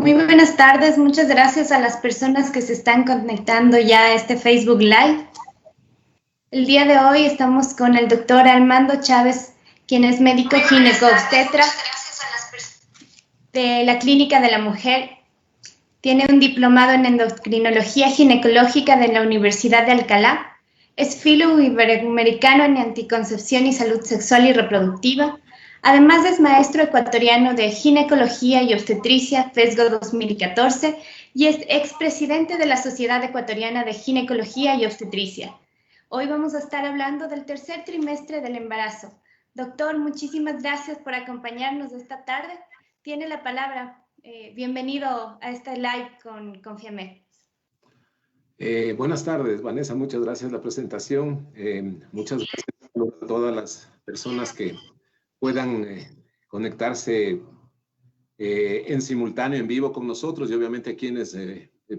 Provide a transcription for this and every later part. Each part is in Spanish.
Muy buenas tardes, muchas gracias a las personas que se están conectando ya a este Facebook Live. El día de hoy estamos con el doctor Armando Chávez, quien es médico ginecobstetra de la Clínica de la Mujer. Tiene un diplomado en endocrinología ginecológica de la Universidad de Alcalá. Es fellow iberoamericano en anticoncepción y salud sexual y reproductiva. Además es maestro ecuatoriano de ginecología y obstetricia, FESGO 2014, y es expresidente de la Sociedad Ecuatoriana de Ginecología y Obstetricia. Hoy vamos a estar hablando del tercer trimestre del embarazo. Doctor, muchísimas gracias por acompañarnos esta tarde. Tiene la palabra. Bienvenido a este live con FIAMED. Buenas tardes, Vanessa. Muchas gracias por la presentación. Muchas gracias a todas las personas que puedan conectarse en simultáneo, en vivo con nosotros, y obviamente a quienes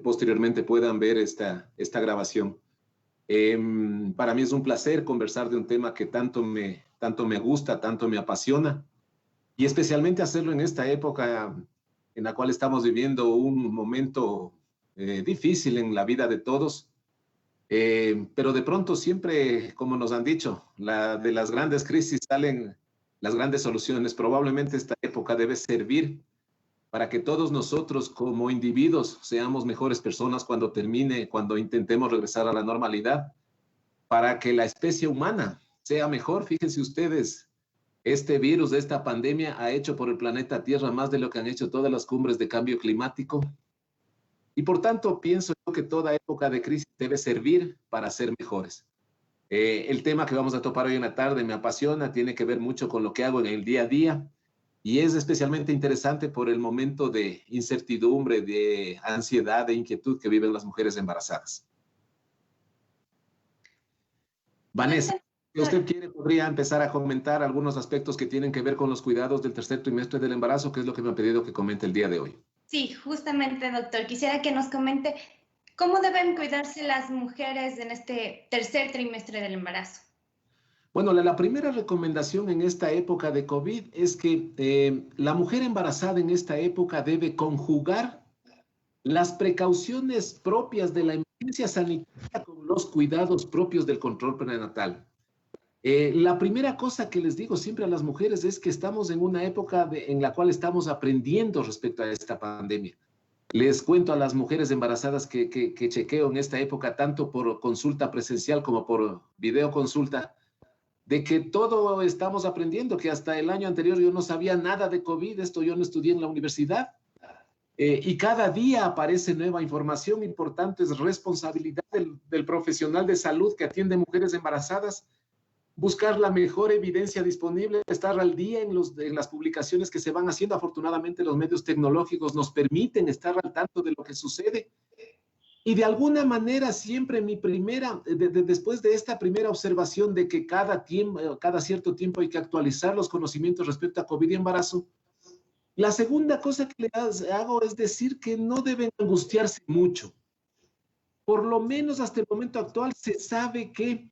posteriormente puedan ver esta grabación. Para mí es un placer conversar de un tema que tanto me gusta, tanto me apasiona, y especialmente hacerlo en esta época en la cual estamos viviendo un momento difícil en la vida de todos, pero de pronto siempre, como nos han dicho, de las grandes crisis salen las grandes soluciones. Probablemente esta época debe servir para que todos nosotros como individuos seamos mejores personas cuando intentemos regresar a la normalidad, para que la especie humana sea mejor. Fíjense ustedes, este virus, esta pandemia ha hecho por el planeta Tierra más de lo que han hecho todas las cumbres de cambio climático. Y por tanto, pienso yo que toda época de crisis debe servir para ser mejores. El tema que vamos a topar hoy en la tarde me apasiona, tiene que ver mucho con lo que hago en el día a día, y es especialmente interesante por el momento de incertidumbre, de ansiedad, de inquietud que viven las mujeres embarazadas. Vanessa, si usted quiere, podría empezar a comentar algunos aspectos que tienen que ver con los cuidados del tercer trimestre del embarazo, que es lo que me ha pedido que comente el día de hoy. Sí, justamente, doctor. Quisiera que nos comente cómo deben cuidarse las mujeres en este tercer trimestre del embarazo. Bueno, la primera recomendación en esta época de COVID es que la mujer embarazada en esta época debe conjugar las precauciones propias de la emergencia sanitaria con los cuidados propios del control prenatal. La primera cosa que les digo siempre a las mujeres es que estamos en una época en la cual estamos aprendiendo respecto a esta pandemia. Les cuento a las mujeres embarazadas que chequeo en esta época, tanto por consulta presencial como por videoconsulta, de que todo estamos aprendiendo, que hasta el año anterior yo no sabía nada de COVID, esto yo no estudié en la universidad, y cada día aparece nueva información. Y por tanto es responsabilidad del profesional de salud que atiende mujeres embarazadas buscar la mejor evidencia disponible, estar al día en las publicaciones que se van haciendo. Afortunadamente los medios tecnológicos nos permiten estar al tanto de lo que sucede. Y de alguna manera siempre después de esta primera observación de que cada cierto tiempo hay que actualizar los conocimientos respecto a COVID y embarazo, la segunda cosa que les hago es decir que no deben angustiarse mucho. Por lo menos hasta el momento actual se sabe que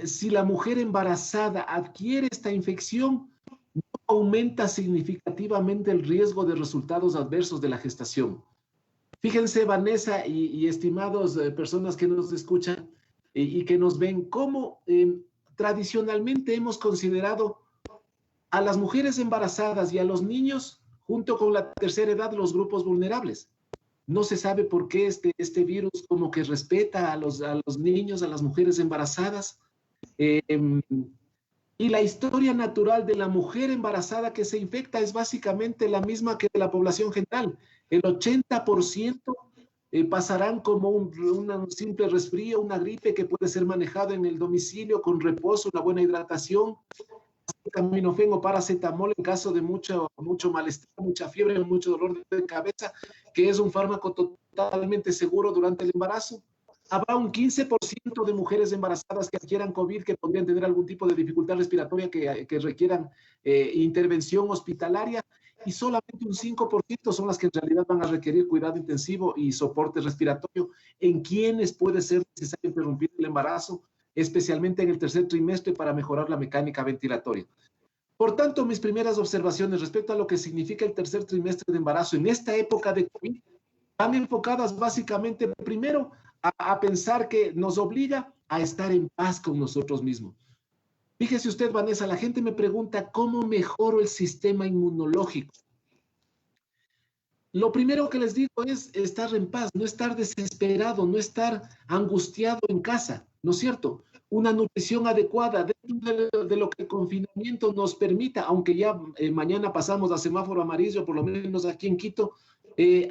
si la mujer embarazada adquiere esta infección, no aumenta significativamente el riesgo de resultados adversos de la gestación. Fíjense, Vanessa y estimados personas que nos escuchan y que nos ven, cómo tradicionalmente hemos considerado a las mujeres embarazadas y a los niños, junto con la tercera edad, los grupos vulnerables. No se sabe por qué este virus como que respeta a los niños, a las mujeres embarazadas. Y la historia natural de la mujer embarazada que se infecta es básicamente la misma que de la población general. El 80% pasarán como un simple resfrío, una gripe que puede ser manejado en el domicilio con reposo, una buena hidratación, acetaminofén o paracetamol en caso de mucho malestar, mucha fiebre, mucho dolor de cabeza, que es un fármaco totalmente seguro durante el embarazo. Habrá un 15% de mujeres embarazadas que adquieran COVID, que podrían tener algún tipo de dificultad respiratoria que requieran intervención hospitalaria, y solamente un 5% son las que en realidad van a requerir cuidado intensivo y soporte respiratorio, en quienes puede ser necesario interrumpir el embarazo, especialmente en el tercer trimestre, para mejorar la mecánica ventilatoria. Por tanto, mis primeras observaciones respecto a lo que significa el tercer trimestre de embarazo en esta época de COVID van enfocadas básicamente, primero, a pensar que nos obliga a estar en paz con nosotros mismos. Fíjese usted, Vanessa, la gente me pregunta cómo mejoro el sistema inmunológico. Lo primero que les digo es estar en paz, no estar desesperado, no estar angustiado en casa, ¿no es cierto? Una nutrición adecuada dentro de lo que el confinamiento nos permita, aunque ya mañana pasamos a semáforo amarillo, por lo menos aquí en Quito,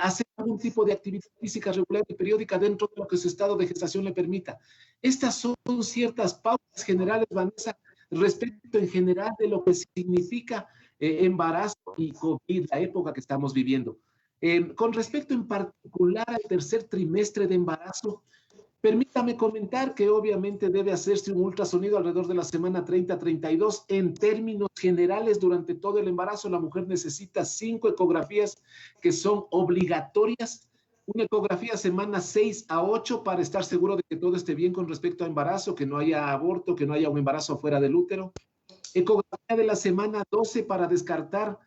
hacer algún tipo de actividad física regular y periódica dentro de lo que su estado de gestación le permita. Estas son ciertas pautas generales, Vanessa, respecto en general de lo que significa embarazo y COVID, la época que estamos viviendo. Con respecto en particular al tercer trimestre de embarazo, permítame comentar que obviamente debe hacerse un ultrasonido alrededor de la semana 30-32. En términos generales, durante todo el embarazo, la mujer necesita 5 ecografías que son obligatorias. Una ecografía semana 6 a 8 para estar seguro de que todo esté bien con respecto a embarazo, que no haya aborto, que no haya un embarazo fuera del útero. Ecografía de la semana 12 para descartar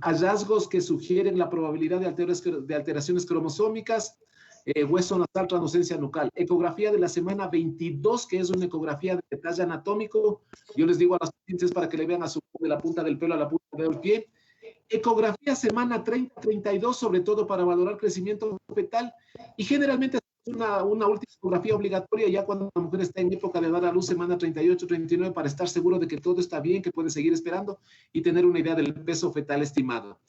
hallazgos que sugieren la probabilidad de alteraciones cromosómicas, hueso nasal, translucencia nucal. Ecografía de la semana 22, que es una ecografía de detalle anatómico. Yo les digo a las pacientes para que le vean a su de la punta del pelo a la punta del pie. Ecografía semana 30-32, sobre todo para valorar crecimiento fetal. Y generalmente una última ecografía obligatoria ya cuando la mujer está en época de dar a luz, semana 38-39, para estar seguro de que todo está bien, que puede seguir esperando y tener una idea del peso fetal estimado.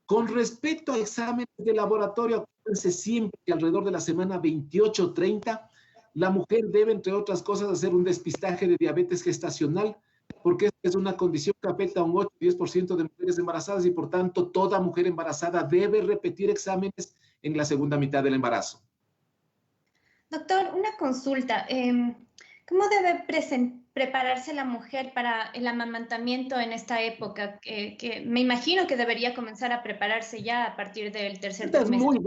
Con respecto a exámenes de laboratorio, acuérdense siempre que alrededor de la semana 28-30, la mujer debe, entre otras cosas, hacer un despistaje de diabetes gestacional, porque es una condición que afecta a un 8-10% de mujeres embarazadas y, por tanto, toda mujer embarazada debe repetir exámenes en la segunda mitad del embarazo. Doctor, una consulta. ¿Cómo debe prepararse la mujer para el amamantamiento en esta época? Que me imagino que debería comenzar a prepararse ya a partir del tercer trimestre. Es muy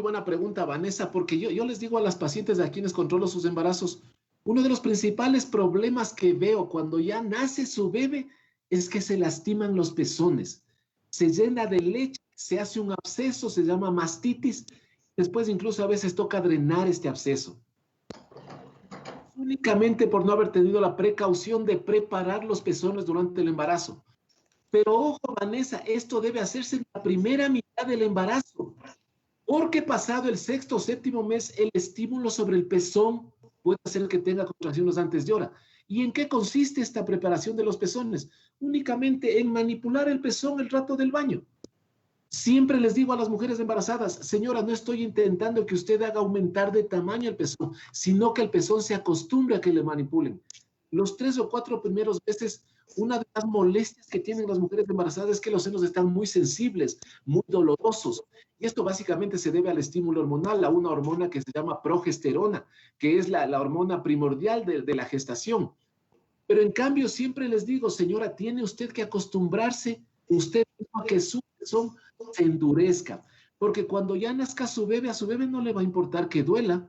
buena pregunta, Vanessa, porque yo les digo a las pacientes a quienes controlo sus embarazos, uno de los principales problemas que veo cuando ya nace su bebé es que se lastiman los pezones, se llena de leche, se hace un absceso, se llama mastitis. Después incluso a veces toca drenar este absceso. Únicamente por no haber tenido la precaución de preparar los pezones durante el embarazo. Pero ojo, Vanessa, esto debe hacerse en la primera mitad del embarazo. Porque pasado el sexto o séptimo mes, el estímulo sobre el pezón puede hacer que tenga contracciones antes de hora. ¿Y en qué consiste esta preparación de los pezones? Únicamente en manipular el pezón el rato del baño. Siempre les digo a las mujeres embarazadas, señora, no estoy intentando que usted haga aumentar de tamaño el pezón, sino que el pezón se acostumbre a que le manipulen. Los 3 o 4 primeros meses, una de las molestias que tienen las mujeres embarazadas es que los senos están muy sensibles, muy dolorosos. Y esto básicamente se debe al estímulo hormonal, a una hormona que se llama progesterona, que es la hormona primordial de la gestación. Pero en cambio, siempre les digo, señora, tiene usted que acostumbrarse, usted mismo, a que su pezón se endurezca, porque cuando ya nazca su bebé, a su bebé no le va a importar que duela.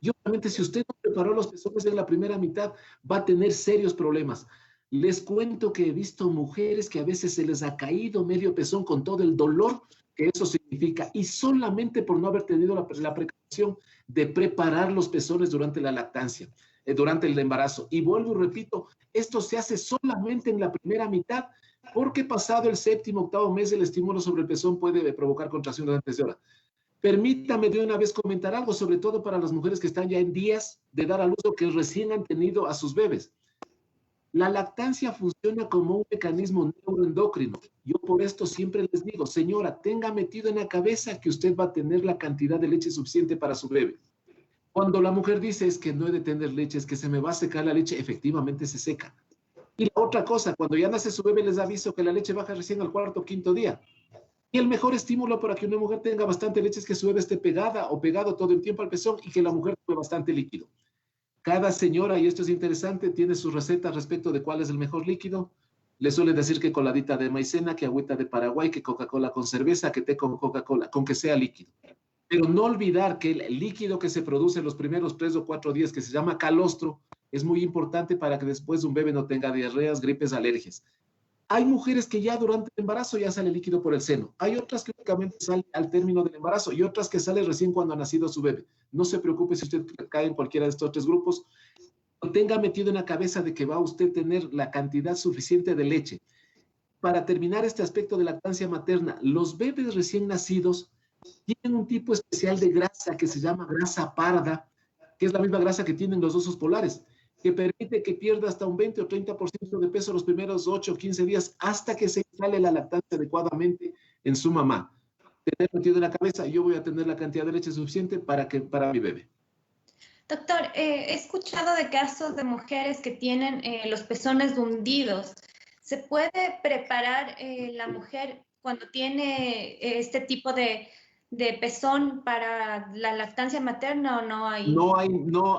Y obviamente si usted no preparó los pezones en la primera mitad, va a tener serios problemas. Les cuento que he visto mujeres que a veces se les ha caído medio pezón con todo el dolor que eso significa, y solamente por no haber tenido la precaución de preparar los pezones durante la lactancia, durante el embarazo. Y vuelvo y repito, esto se hace solamente en la primera mitad, porque pasado el séptimo, octavo mes, el estímulo sobre el pezón puede provocar contracciones antes de hora. Permítame de una vez comentar algo, sobre todo para las mujeres que están ya en días de dar a luz o que recién han tenido a sus bebés. La lactancia funciona como un mecanismo neuroendocrino. Yo por esto siempre les digo, señora, tenga metido en la cabeza que usted va a tener la cantidad de leche suficiente para su bebé. Cuando la mujer dice es que no he de tener leche, es que se me va a secar la leche, efectivamente se seca. Y la otra cosa, cuando ya nace su bebé, les aviso que la leche baja recién al cuarto o quinto día. Y el mejor estímulo para que una mujer tenga bastante leche es que su bebé esté pegada o pegado todo el tiempo al pezón y que la mujer tome bastante líquido. Cada señora, y esto es interesante, tiene su receta respecto de cuál es el mejor líquido. Le suelen decir que coladita de maicena, que agüita de Paraguay, que Coca-Cola con cerveza, que té con Coca-Cola, con que sea líquido. Pero no olvidar que el líquido que se produce en los primeros 3 o 4 días, que se llama calostro, es muy importante para que después un bebé no tenga diarreas, gripes, alergias. Hay mujeres que ya durante el embarazo ya sale líquido por el seno. Hay otras que únicamente sale al término del embarazo y otras que sale recién cuando ha nacido su bebé. No se preocupe si usted cae en cualquiera de estos tres grupos. No tenga metido en la cabeza de que va a usted tener la cantidad suficiente de leche. Para terminar este aspecto de lactancia materna, los bebés recién nacidos tienen un tipo especial de grasa que se llama grasa parda, que es la misma grasa que tienen los osos polares, que permite que pierda hasta un 20 o 30% de peso los primeros 8 o 15 días hasta que se instale la lactancia adecuadamente en su mamá. Tener metido en la cabeza, yo voy a tener la cantidad de leche suficiente para mi bebé. Doctor, he escuchado de casos de mujeres que tienen los pezones hundidos. ¿Se puede preparar la mujer cuando tiene este tipo de pezón para la lactancia materna o no hay?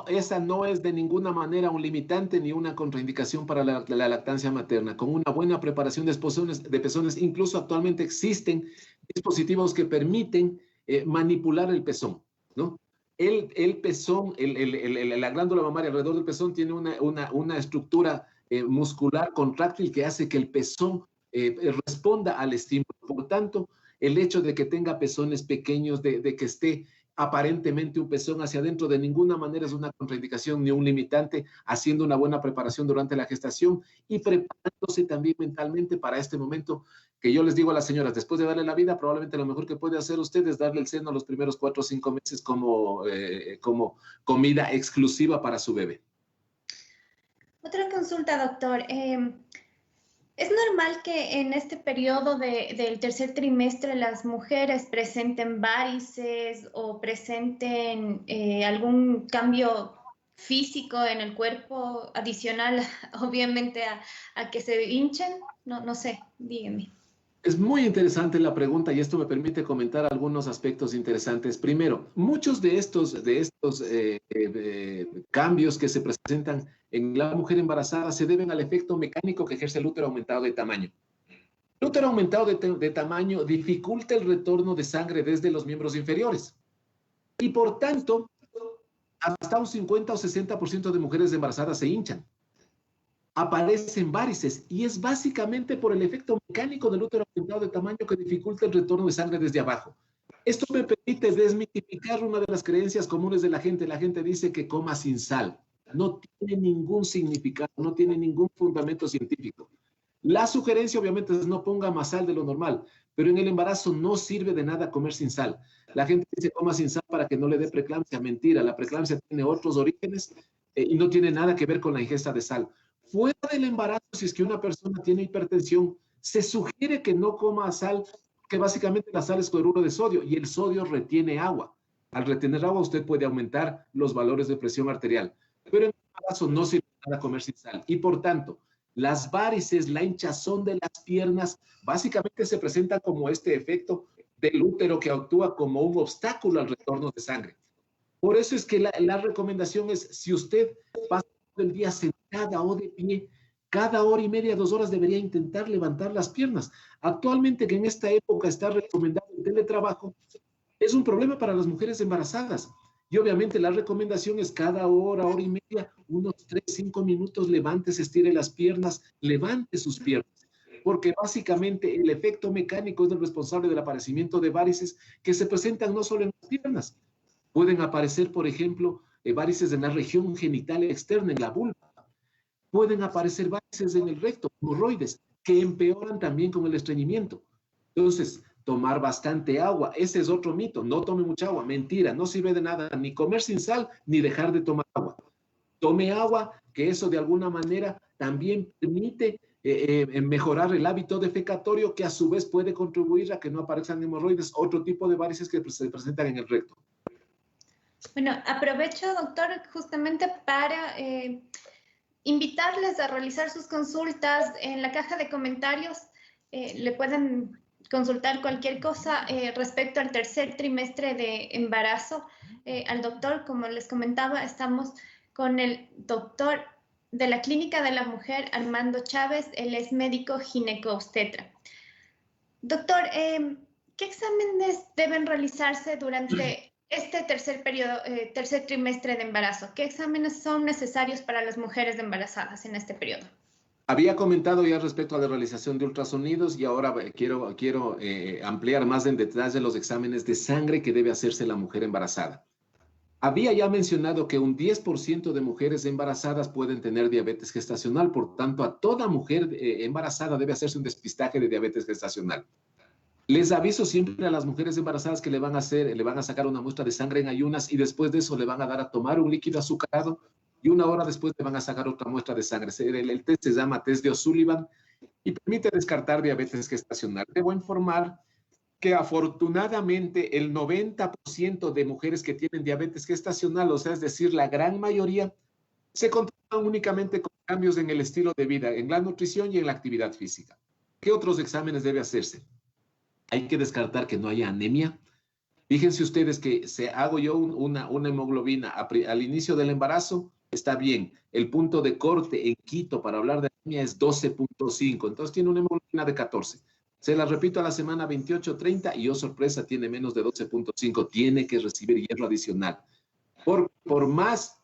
Esa no es de ninguna manera un limitante ni una contraindicación para la lactancia materna. Con una buena preparación de pezones, incluso actualmente existen dispositivos que permiten manipular el pezón, ¿no? El pezón, la glándula mamaria alrededor del pezón tiene una estructura muscular contráctil que hace que el pezón responda al estímulo. Por tanto, el hecho de que tenga pezones pequeños, de que esté aparentemente un pezón hacia adentro, de ninguna manera es una contraindicación ni un limitante, haciendo una buena preparación durante la gestación y preparándose también mentalmente para este momento que yo les digo a las señoras, después de darle la vida, probablemente lo mejor que puede hacer usted es darle el seno los primeros 4 o 5 meses como comida exclusiva para su bebé. Otra consulta, doctor. ¿Es normal que en este periodo del tercer trimestre las mujeres presenten varices o presenten algún cambio físico en el cuerpo adicional, obviamente, a que se hinchen? No sé, dígame. Es muy interesante la pregunta y esto me permite comentar algunos aspectos interesantes. Primero, muchos de estos cambios que se presentan en la mujer embarazada se deben al efecto mecánico que ejerce el útero aumentado de tamaño. El útero aumentado de tamaño dificulta el retorno de sangre desde los miembros inferiores y por tanto hasta un 50 o 60% de mujeres embarazadas se hinchan. Aparecen varices y es básicamente por el efecto mecánico del útero aumentado de tamaño que dificulta el retorno de sangre desde abajo. Esto me permite desmitificar una de las creencias comunes de la gente. La gente dice que coma sin sal. No tiene ningún significado, no tiene ningún fundamento científico. La sugerencia obviamente es no ponga más sal de lo normal, pero en el embarazo no sirve de nada comer sin sal. La gente dice coma sin sal para que no le dé preeclampsia. Mentira, la preeclampsia tiene otros orígenes y no tiene nada que ver con la ingesta de sal. Fuera del embarazo, si es que una persona tiene hipertensión, se sugiere que no coma sal, que básicamente la sal es cloruro de sodio y el sodio retiene agua. Al retener agua, usted puede aumentar los valores de presión arterial, pero en el embarazo no sirve para comer sin sal. Y por tanto, las varices, la hinchazón de las piernas, básicamente se presenta como este efecto del útero que actúa como un obstáculo al retorno de sangre. Por eso es que la recomendación es, si usted pasa el día sentada o de pie, cada hora y media, 2 horas debería intentar levantar las piernas. Actualmente, que en esta época está recomendado el teletrabajo, es un problema para las mujeres embarazadas. Y obviamente la recomendación es cada hora, hora y media, unos 3, 5 minutos, levántese, estire las piernas, levante sus piernas. Porque básicamente el efecto mecánico es el responsable del aparecimiento de varices que se presentan no solo en las piernas. Pueden aparecer, por ejemplo, varices en la región genital externa, en la vulva. Pueden aparecer varices en el recto, hemorroides, que empeoran también con el estreñimiento. Entonces, tomar bastante agua, ese es otro mito, no tome mucha agua, mentira, no sirve de nada ni comer sin sal ni dejar de tomar agua. Tome agua, que eso de alguna manera también permite mejorar el hábito defecatorio, que a su vez puede contribuir a que no aparezcan hemorroides, otro tipo de varices que se presentan en el recto. Bueno, aprovecho, doctor, justamente para invitarles a realizar sus consultas en la caja de comentarios. Le pueden consultar cualquier cosa respecto al tercer trimestre de embarazo. Al doctor, como les comentaba, estamos con el doctor de la Clínica de la Mujer, Armando Chávez. Él es médico ginecobstetra. Doctor, ¿qué exámenes deben realizarse durante este tercer trimestre de embarazo, ¿qué exámenes son necesarios para las mujeres embarazadas en este periodo? Había comentado ya respecto a la realización de ultrasonidos y ahora quiero ampliar más en detalle los exámenes de sangre que debe hacerse la mujer embarazada. Había ya mencionado que un 10% de mujeres embarazadas pueden tener diabetes gestacional, por tanto, a toda mujer embarazada debe hacerse un despistaje de diabetes gestacional. Les aviso siempre a las mujeres embarazadas que le van a sacar una muestra de sangre en ayunas y después de eso le van a dar a tomar un líquido azucarado y una hora después le van a sacar otra muestra de sangre. El test se llama test de O'Sullivan y permite descartar diabetes gestacional. Debo informar que afortunadamente el 90% de mujeres que tienen diabetes gestacional, o sea, es decir, la gran mayoría, se controlan únicamente con cambios en el estilo de vida, en la nutrición y en la actividad física. ¿Qué otros exámenes debe hacerse? Hay que descartar que no haya anemia. Fíjense ustedes que si hago yo una hemoglobina al inicio del embarazo, está bien. El punto de corte en Quito para hablar de anemia es 12.5, entonces tiene una hemoglobina de 14. Se la repito a la semana 28-30 y, oh sorpresa, tiene menos de 12.5. Tiene que recibir hierro adicional. Por más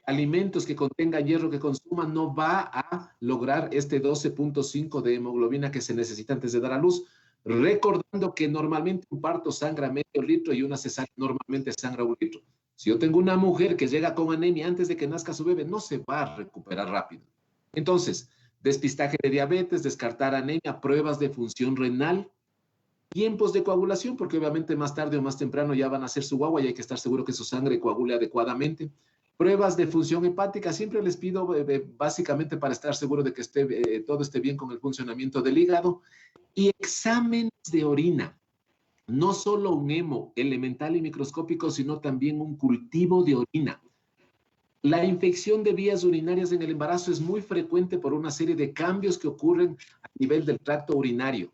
alimentos que contengan hierro que consuma, no va a lograr este 12.5 de hemoglobina que se necesita antes de dar a luz. Recordando que normalmente un parto sangra medio litro y una cesárea normalmente sangra 1 litro. Si yo tengo una mujer que llega con anemia antes de que nazca su bebé, no se va a recuperar rápido. Entonces, despistaje de diabetes, descartar anemia, pruebas de función renal, tiempos de coagulación, porque obviamente más tarde o más temprano ya van a hacer su guagua y hay que estar seguro que su sangre coagule adecuadamente. Pruebas de función hepática, siempre les pido básicamente para estar seguro de que todo esté bien con el funcionamiento del hígado. Y exámenes de orina, no solo un hemo elemental y microscópico, sino también un cultivo de orina. La infección de vías urinarias en el embarazo es muy frecuente por una serie de cambios que ocurren a nivel del tracto urinario.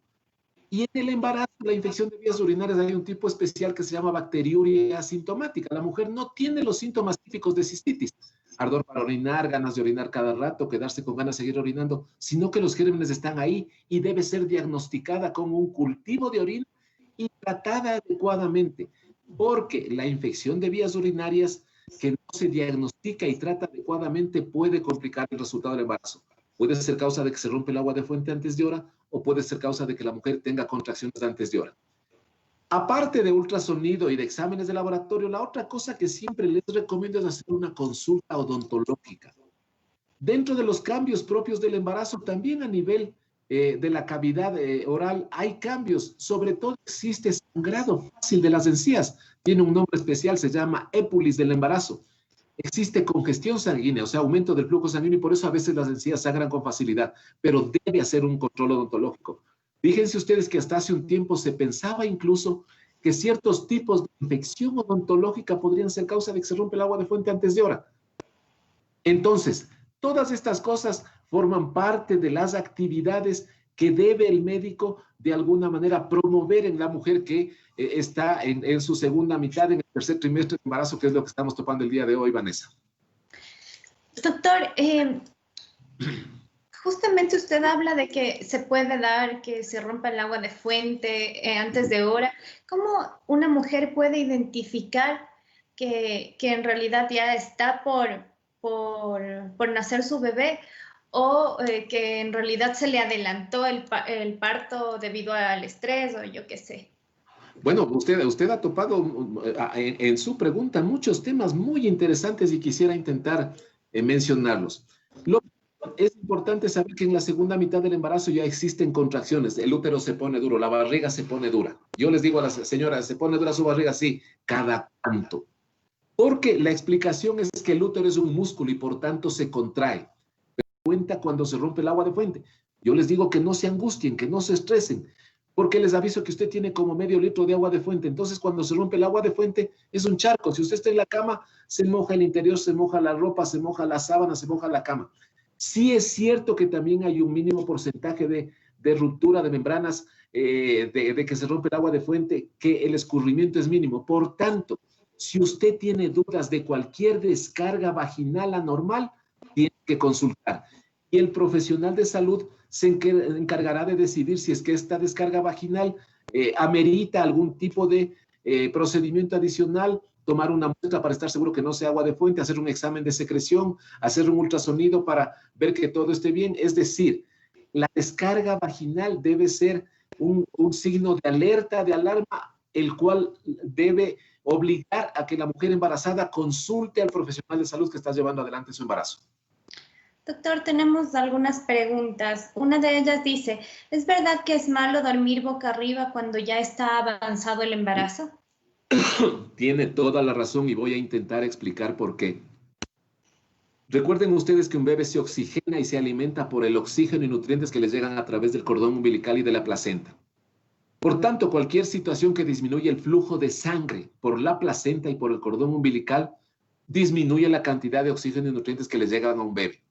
Y en el embarazo, la infección de vías urinarias, hay un tipo especial que se llama bacteriuria asintomática. La mujer no tiene los síntomas típicos de cistitis, ardor para orinar, ganas de orinar cada rato, quedarse con ganas de seguir orinando, sino que los gérmenes están ahí y debe ser diagnosticada con un cultivo de orina y tratada adecuadamente, porque la infección de vías urinarias que no se diagnostica y trata adecuadamente puede complicar el resultado del embarazo. Puede ser causa de que se rompe el agua de fuente antes de hora o puede ser causa de que la mujer tenga contracciones antes de hora. Aparte de ultrasonido y de exámenes de laboratorio, la otra cosa que siempre les recomiendo es hacer una consulta odontológica. Dentro de los cambios propios del embarazo, también a nivel de la cavidad oral hay cambios. Sobre todo existe sangrado fácil de las encías. Tiene un nombre especial, se llama épulis del embarazo. Existe congestión sanguínea, o sea, aumento del flujo sanguíneo y por eso a veces las encías sangran con facilidad, pero debe hacer un control odontológico. Fíjense ustedes que hasta hace un tiempo se pensaba incluso que ciertos tipos de infección odontológica podrían ser causa de que se rompe el agua de fuente antes de hora. Entonces, todas estas cosas forman parte de las actividades que debe el médico de alguna manera promover en la mujer que está en su segunda mitad, en el tercer trimestre de embarazo, que es lo que estamos topando el día de hoy, Vanessa. Doctor, justamente usted habla de que se puede dar que se rompa el agua de fuente antes de hora. ¿Cómo una mujer puede identificar que en realidad ya está por nacer su bebé o que en realidad se le adelantó el parto debido al estrés o yo qué sé? Bueno, usted ha topado en su pregunta muchos temas muy interesantes y quisiera intentar mencionarlos. Es importante saber que en la segunda mitad del embarazo ya existen contracciones. El útero se pone duro, la barriga se pone dura. Yo les digo a las señoras, ¿se pone dura su barriga? Sí, cada cuánto. Porque la explicación es que el útero es un músculo y por tanto se contrae. Pero cuenta cuando se rompe el agua de fuente. Yo les digo que no se angustien, que no se estresen, porque les aviso que usted tiene como medio litro de agua de fuente. Entonces, cuando se rompe el agua de fuente, es un charco. Si usted está en la cama, se moja el interior, se moja la ropa, se moja la sábana, se moja la cama. Sí es cierto que también hay un mínimo porcentaje de ruptura de membranas, de que se rompe el agua de fuente, que el escurrimiento es mínimo. Por tanto, si usted tiene dudas de cualquier descarga vaginal anormal, tiene que consultar. Y el profesional de salud se encargará de decidir si es que esta descarga vaginal amerita algún tipo de procedimiento adicional, tomar una muestra para estar seguro que no sea agua de fuente, hacer un examen de secreción, hacer un ultrasonido para ver que todo esté bien. Es decir, la descarga vaginal debe ser un signo de alerta, de alarma, el cual debe obligar a que la mujer embarazada consulte al profesional de salud que está llevando adelante su embarazo. Doctor, tenemos algunas preguntas. Una de ellas dice, ¿es verdad que es malo dormir boca arriba cuando ya está avanzado el embarazo? Tiene toda la razón y voy a intentar explicar por qué. Recuerden ustedes que un bebé se oxigena y se alimenta por el oxígeno y nutrientes que les llegan a través del cordón umbilical y de la placenta. Por tanto, cualquier situación que disminuye el flujo de sangre por la placenta y por el cordón umbilical disminuye la cantidad de oxígeno y nutrientes que les llegan a un bebé.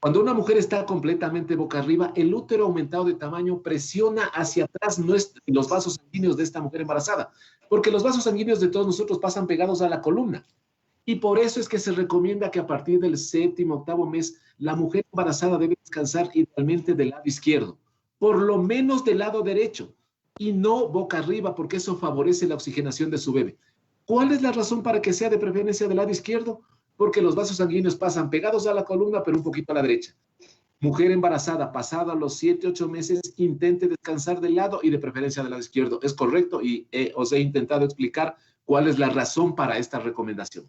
Cuando una mujer está completamente boca arriba, el útero aumentado de tamaño presiona hacia atrás los vasos sanguíneos de esta mujer embarazada, porque los vasos sanguíneos de todos nosotros pasan pegados a la columna. Y por eso es que se recomienda que a partir del 7º, 8º mes, la mujer embarazada debe descansar idealmente del lado izquierdo, por lo menos del lado derecho, y no boca arriba, porque eso favorece la oxigenación de su bebé. ¿Cuál es la razón para que sea de preferencia del lado izquierdo? Porque los vasos sanguíneos pasan pegados a la columna, pero un poquito a la derecha. Mujer embarazada, pasada los 7, 8 meses, intente descansar del lado y de preferencia del lado izquierdo. Es correcto y os he intentado explicar cuál es la razón para esta recomendación.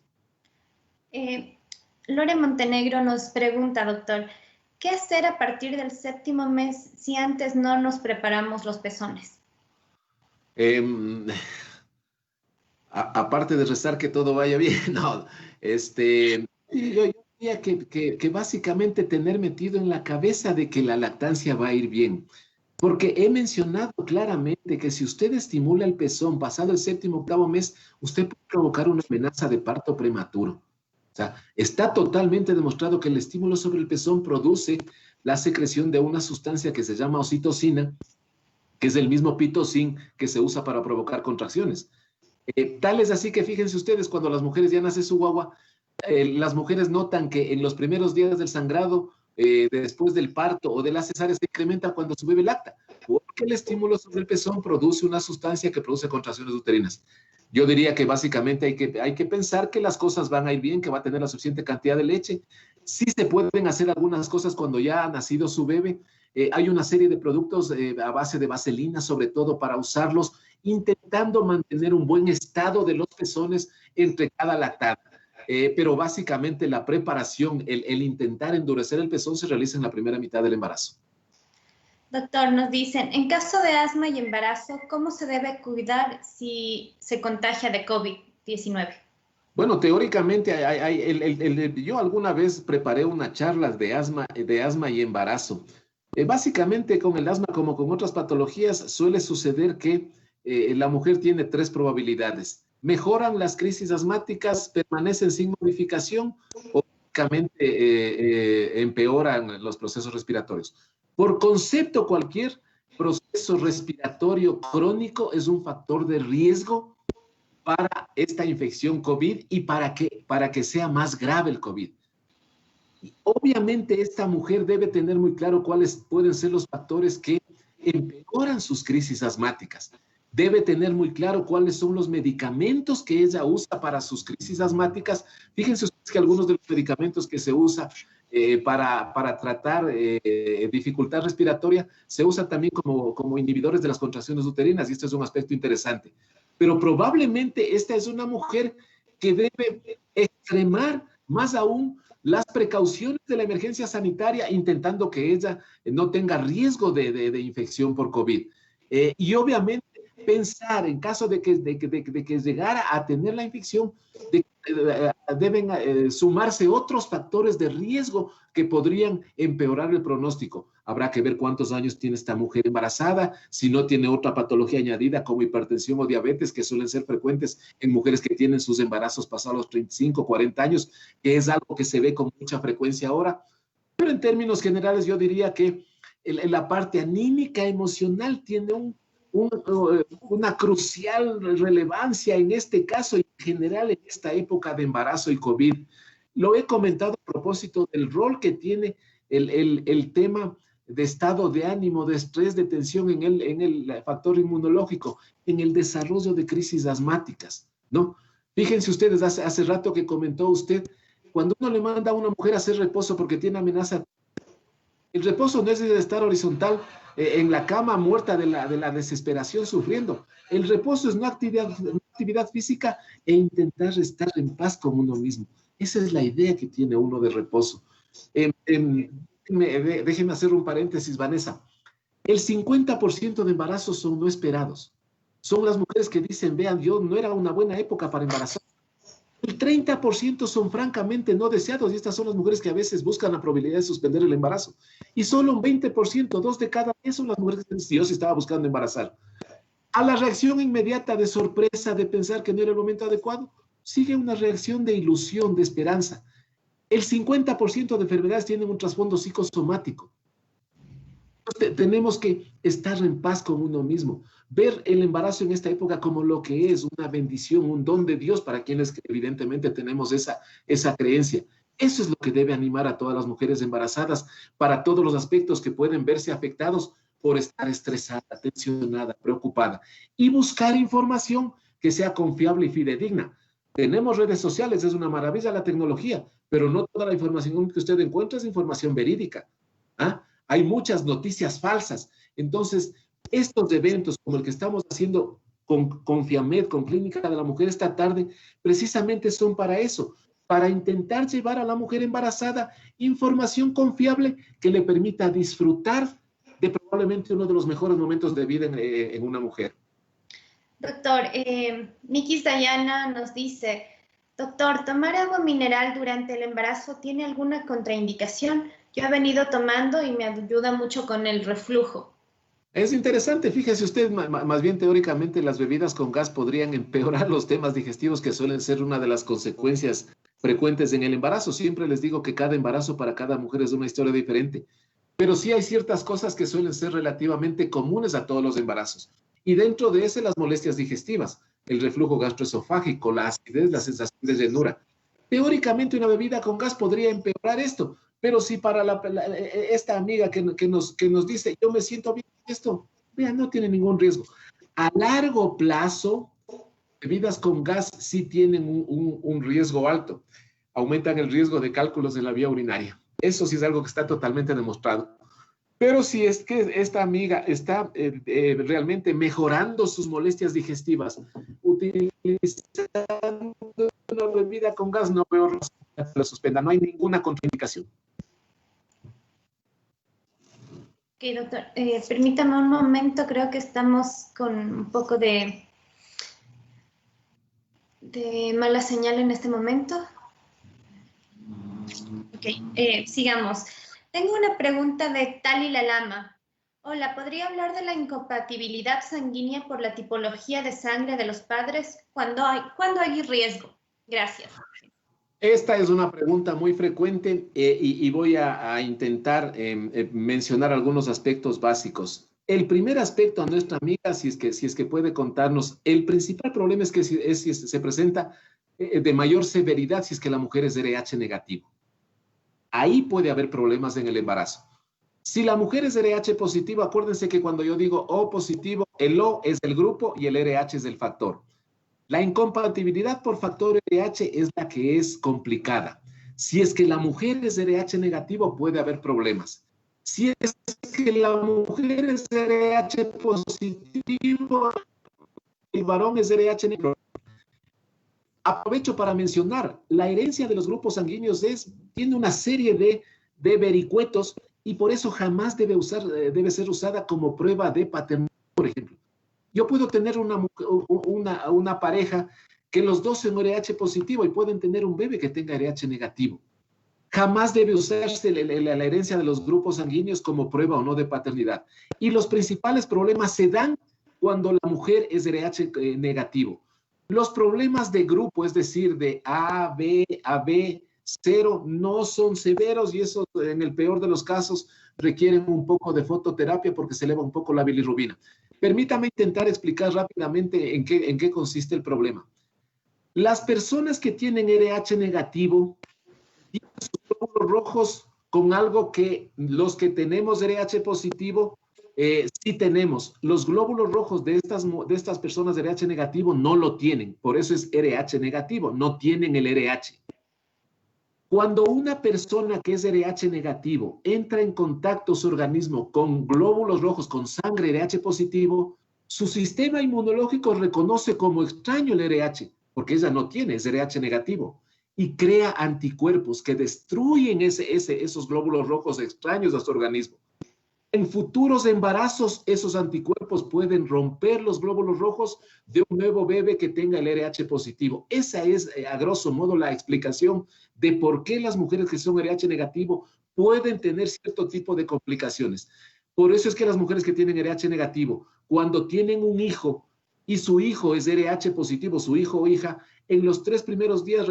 Lore Montenegro nos pregunta, doctor, ¿qué hacer a partir del 7º mes si antes no nos preparamos los pezones? Aparte de rezar que todo vaya bien, no, yo diría que básicamente tener metido en la cabeza de que la lactancia va a ir bien, porque he mencionado claramente que si usted estimula el pezón pasado el 7º, 8º mes, usted puede provocar una amenaza de parto prematuro. O sea, está totalmente demostrado que el estímulo sobre el pezón produce la secreción de una sustancia que se llama oxitocina, que es el mismo pitocin que se usa para provocar contracciones. Tal es así que fíjense ustedes, cuando las mujeres ya nace su guagua, las mujeres notan que en los primeros días del sangrado, después del parto o de la cesárea, se incrementa cuando su bebé lacta, porque el estímulo sobre el pezón produce una sustancia que produce contracciones uterinas. Yo diría que básicamente hay que pensar que las cosas van a ir bien, que va a tener la suficiente cantidad de leche. Sí se pueden hacer algunas cosas cuando ya ha nacido su bebé. Hay una serie de productos a base de vaselina, sobre todo para usarlos, intentando mantener un buen estado de los pezones entre cada lactada. Pero básicamente la preparación, el intentar endurecer el pezón se realiza en la primera mitad del embarazo. Doctor, nos dicen, en caso de asma y embarazo, ¿cómo se debe cuidar si se contagia de COVID-19? Bueno, teóricamente, yo alguna vez preparé una charla de asma y embarazo. Básicamente, con el asma, como con otras patologías, suele suceder que la mujer tiene 3 probabilidades. Mejoran las crisis asmáticas, permanecen sin modificación o básicamente empeoran los procesos respiratorios. Por concepto, cualquier proceso respiratorio crónico es un factor de riesgo para esta infección COVID y para que sea más grave el COVID. Y obviamente esta mujer debe tener muy claro cuáles pueden ser los factores que empeoran sus crisis asmáticas. Debe tener muy claro cuáles son los medicamentos que ella usa para sus crisis asmáticas. Fíjense ustedes que algunos de los medicamentos que se usa para tratar dificultad respiratoria se usan también como inhibidores de las contracciones uterinas, y esto es un aspecto interesante. Pero probablemente esta es una mujer que debe extremar más aún las precauciones de la emergencia sanitaria, intentando que ella no tenga riesgo de infección por COVID. Y obviamente pensar en caso de que llegara a tener la infección, deben sumarse otros factores de riesgo que podrían empeorar el pronóstico. Habrá que ver cuántos años tiene esta mujer embarazada, si no tiene otra patología añadida como hipertensión o diabetes, que suelen ser frecuentes en mujeres que tienen sus embarazos pasados los 35, 40 años, que es algo que se ve con mucha frecuencia ahora. Pero en términos generales yo diría que la parte anímica, emocional, tiene una crucial relevancia en este caso y en general en esta época de embarazo y COVID. Lo he comentado a propósito del rol que tiene el tema de estado de ánimo, de estrés, de tensión en el factor inmunológico, en el desarrollo de crisis asmáticas, ¿no? Fíjense ustedes, hace rato que comentó usted, cuando uno le manda a una mujer a hacer reposo porque tiene amenaza, el reposo no es de estar horizontal en la cama muerta de la desesperación sufriendo. El reposo es una actividad física e intentar estar en paz con uno mismo. Esa es la idea que tiene uno de reposo. Déjeme hacer un paréntesis, Vanessa. El 50% de embarazos son no esperados. Son las mujeres que dicen, vean, yo no era una buena época para embarazar. El 30% son francamente no deseados y estas son las mujeres que a veces buscan la probabilidad de suspender el embarazo. Y solo un 20%, 2 de cada 10 son las mujeres que dicen, yo sí estaba buscando embarazar. A la reacción inmediata de sorpresa, de pensar que no era el momento adecuado, sigue una reacción de ilusión, de esperanza. El 50% de enfermedades tienen un trasfondo psicosomático. Tenemos que estar en paz con uno mismo, ver el embarazo en esta época como lo que es, una bendición, un don de Dios para quienes que evidentemente tenemos esa creencia. Eso es lo que debe animar a todas las mujeres embarazadas para todos los aspectos que pueden verse afectados por estar estresada, tensionada, preocupada y buscar información que sea confiable y fidedigna. Tenemos redes sociales, es una maravilla la tecnología, pero no toda la información que usted encuentra es información verídica. ¿Ah? Hay muchas noticias falsas. Entonces, estos eventos como el que estamos haciendo con FIAMED, con Clínica de la Mujer esta tarde, precisamente son para eso, para intentar llevar a la mujer embarazada información confiable que le permita disfrutar de probablemente uno de los mejores momentos de vida en una mujer. Doctor, Nikis Dayana nos dice, doctor, ¿tomar agua mineral durante el embarazo tiene alguna contraindicación? Yo he venido tomando y me ayuda mucho con el reflujo. Es interesante, fíjese usted, más bien teóricamente las bebidas con gas podrían empeorar los temas digestivos que suelen ser una de las consecuencias frecuentes en el embarazo. Siempre les digo que cada embarazo para cada mujer es una historia diferente, pero sí hay ciertas cosas que suelen ser relativamente comunes a todos los embarazos. Y dentro de ese las molestias digestivas, el reflujo gastroesofágico, la acidez, la sensación de llenura. Teóricamente una bebida con gas podría empeorar esto, pero si para esta amiga que nos dice, yo me siento bien con esto, vean, no tiene ningún riesgo. A largo plazo, bebidas con gas sí tienen un riesgo alto. Aumentan el riesgo de cálculos de la vía urinaria. Eso sí es algo que está totalmente demostrado. Pero si es que esta amiga está realmente mejorando sus molestias digestivas, utilizando una bebida con gas, no veo razón que la suspenda. No hay ninguna contraindicación. Ok, doctor. Permítame un momento, creo que estamos con un poco de mala señal en este momento. Ok, sigamos. Tengo una pregunta de Tali Lalama. Hola, ¿podría hablar de la incompatibilidad sanguínea por la tipología de sangre de los padres? ¿Cuándo hay riesgo? Gracias. Esta es una pregunta muy frecuente y voy a intentar mencionar algunos aspectos básicos. El primer aspecto a nuestra amiga, si es que puede contarnos, el principal problema es que si se presenta de mayor severidad si es que la mujer es RH negativo. Ahí puede haber problemas en el embarazo. Si la mujer es RH positivo, acuérdense que cuando yo digo O positivo, el O es el grupo y el RH es el factor. La incompatibilidad por factor RH es la que es complicada. Si es que la mujer es RH negativo, puede haber problemas. Si es que la mujer es RH positivo, el varón es RH negativo. Aprovecho para mencionar, la herencia de los grupos sanguíneos tiene una serie de vericuetos y por eso jamás debe ser usada como prueba de paternidad, por ejemplo. Yo puedo tener una pareja que los dos son RH positivo y pueden tener un bebé que tenga RH negativo. Jamás debe usarse la herencia de los grupos sanguíneos como prueba o no de paternidad. Y los principales problemas se dan cuando la mujer es RH negativo. Los problemas de grupo, es decir, de A, B, AB, 0, no son severos y eso en el peor de los casos requieren un poco de fototerapia porque se eleva un poco la bilirrubina. Permítame intentar explicar rápidamente en qué consiste el problema. Las personas que tienen RH negativo tienen sus glóbulos rojos con algo que los que tenemos RH positivo sí tenemos. Los glóbulos rojos de estas personas de RH negativo no lo tienen. Por eso es RH negativo. No tienen el RH. Cuando una persona que es RH negativo entra en contacto su organismo con glóbulos rojos, con sangre RH positivo, su sistema inmunológico reconoce como extraño el RH, porque ella no tiene, es RH negativo, y crea anticuerpos que destruyen esos glóbulos rojos extraños a su organismo. En futuros embarazos, esos anticuerpos pueden romper los glóbulos rojos de un nuevo bebé que tenga el RH positivo. Esa es, a grosso modo, la explicación de por qué las mujeres que son RH negativo pueden tener cierto tipo de complicaciones. Por eso es que las mujeres que tienen RH negativo, cuando tienen un hijo y su hijo es RH positivo, su hijo o hija, en los 3 primeros días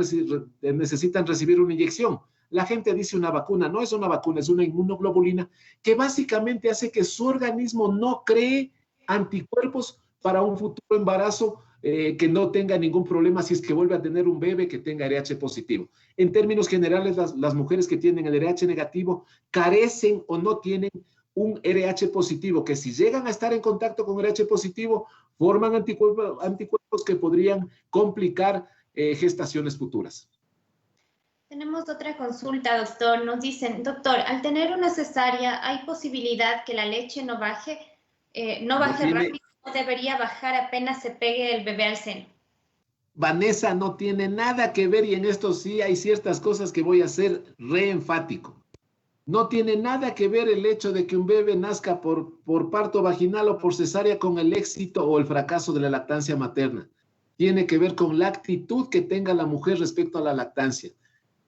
necesitan recibir una inyección. La gente dice una vacuna, no es una vacuna, es una inmunoglobulina que básicamente hace que su organismo no cree anticuerpos para un futuro embarazo que no tenga ningún problema si es que vuelve a tener un bebé que tenga RH positivo. En términos generales, las mujeres que tienen el RH negativo carecen o no tienen un RH positivo, que si llegan a estar en contacto con RH positivo, forman anticuerpos que podrían complicar gestaciones futuras. Tenemos otra consulta, doctor. Nos dicen, doctor, al tener una cesárea, ¿hay posibilidad que la leche no baje rápido o debería bajar apenas se pegue el bebé al seno? Vanessa, no tiene nada que ver y en esto sí hay ciertas cosas que voy a ser re enfático. No tiene nada que ver el hecho de que un bebé nazca por parto vaginal o por cesárea con el éxito o el fracaso de la lactancia materna. Tiene que ver con la actitud que tenga la mujer respecto a la lactancia.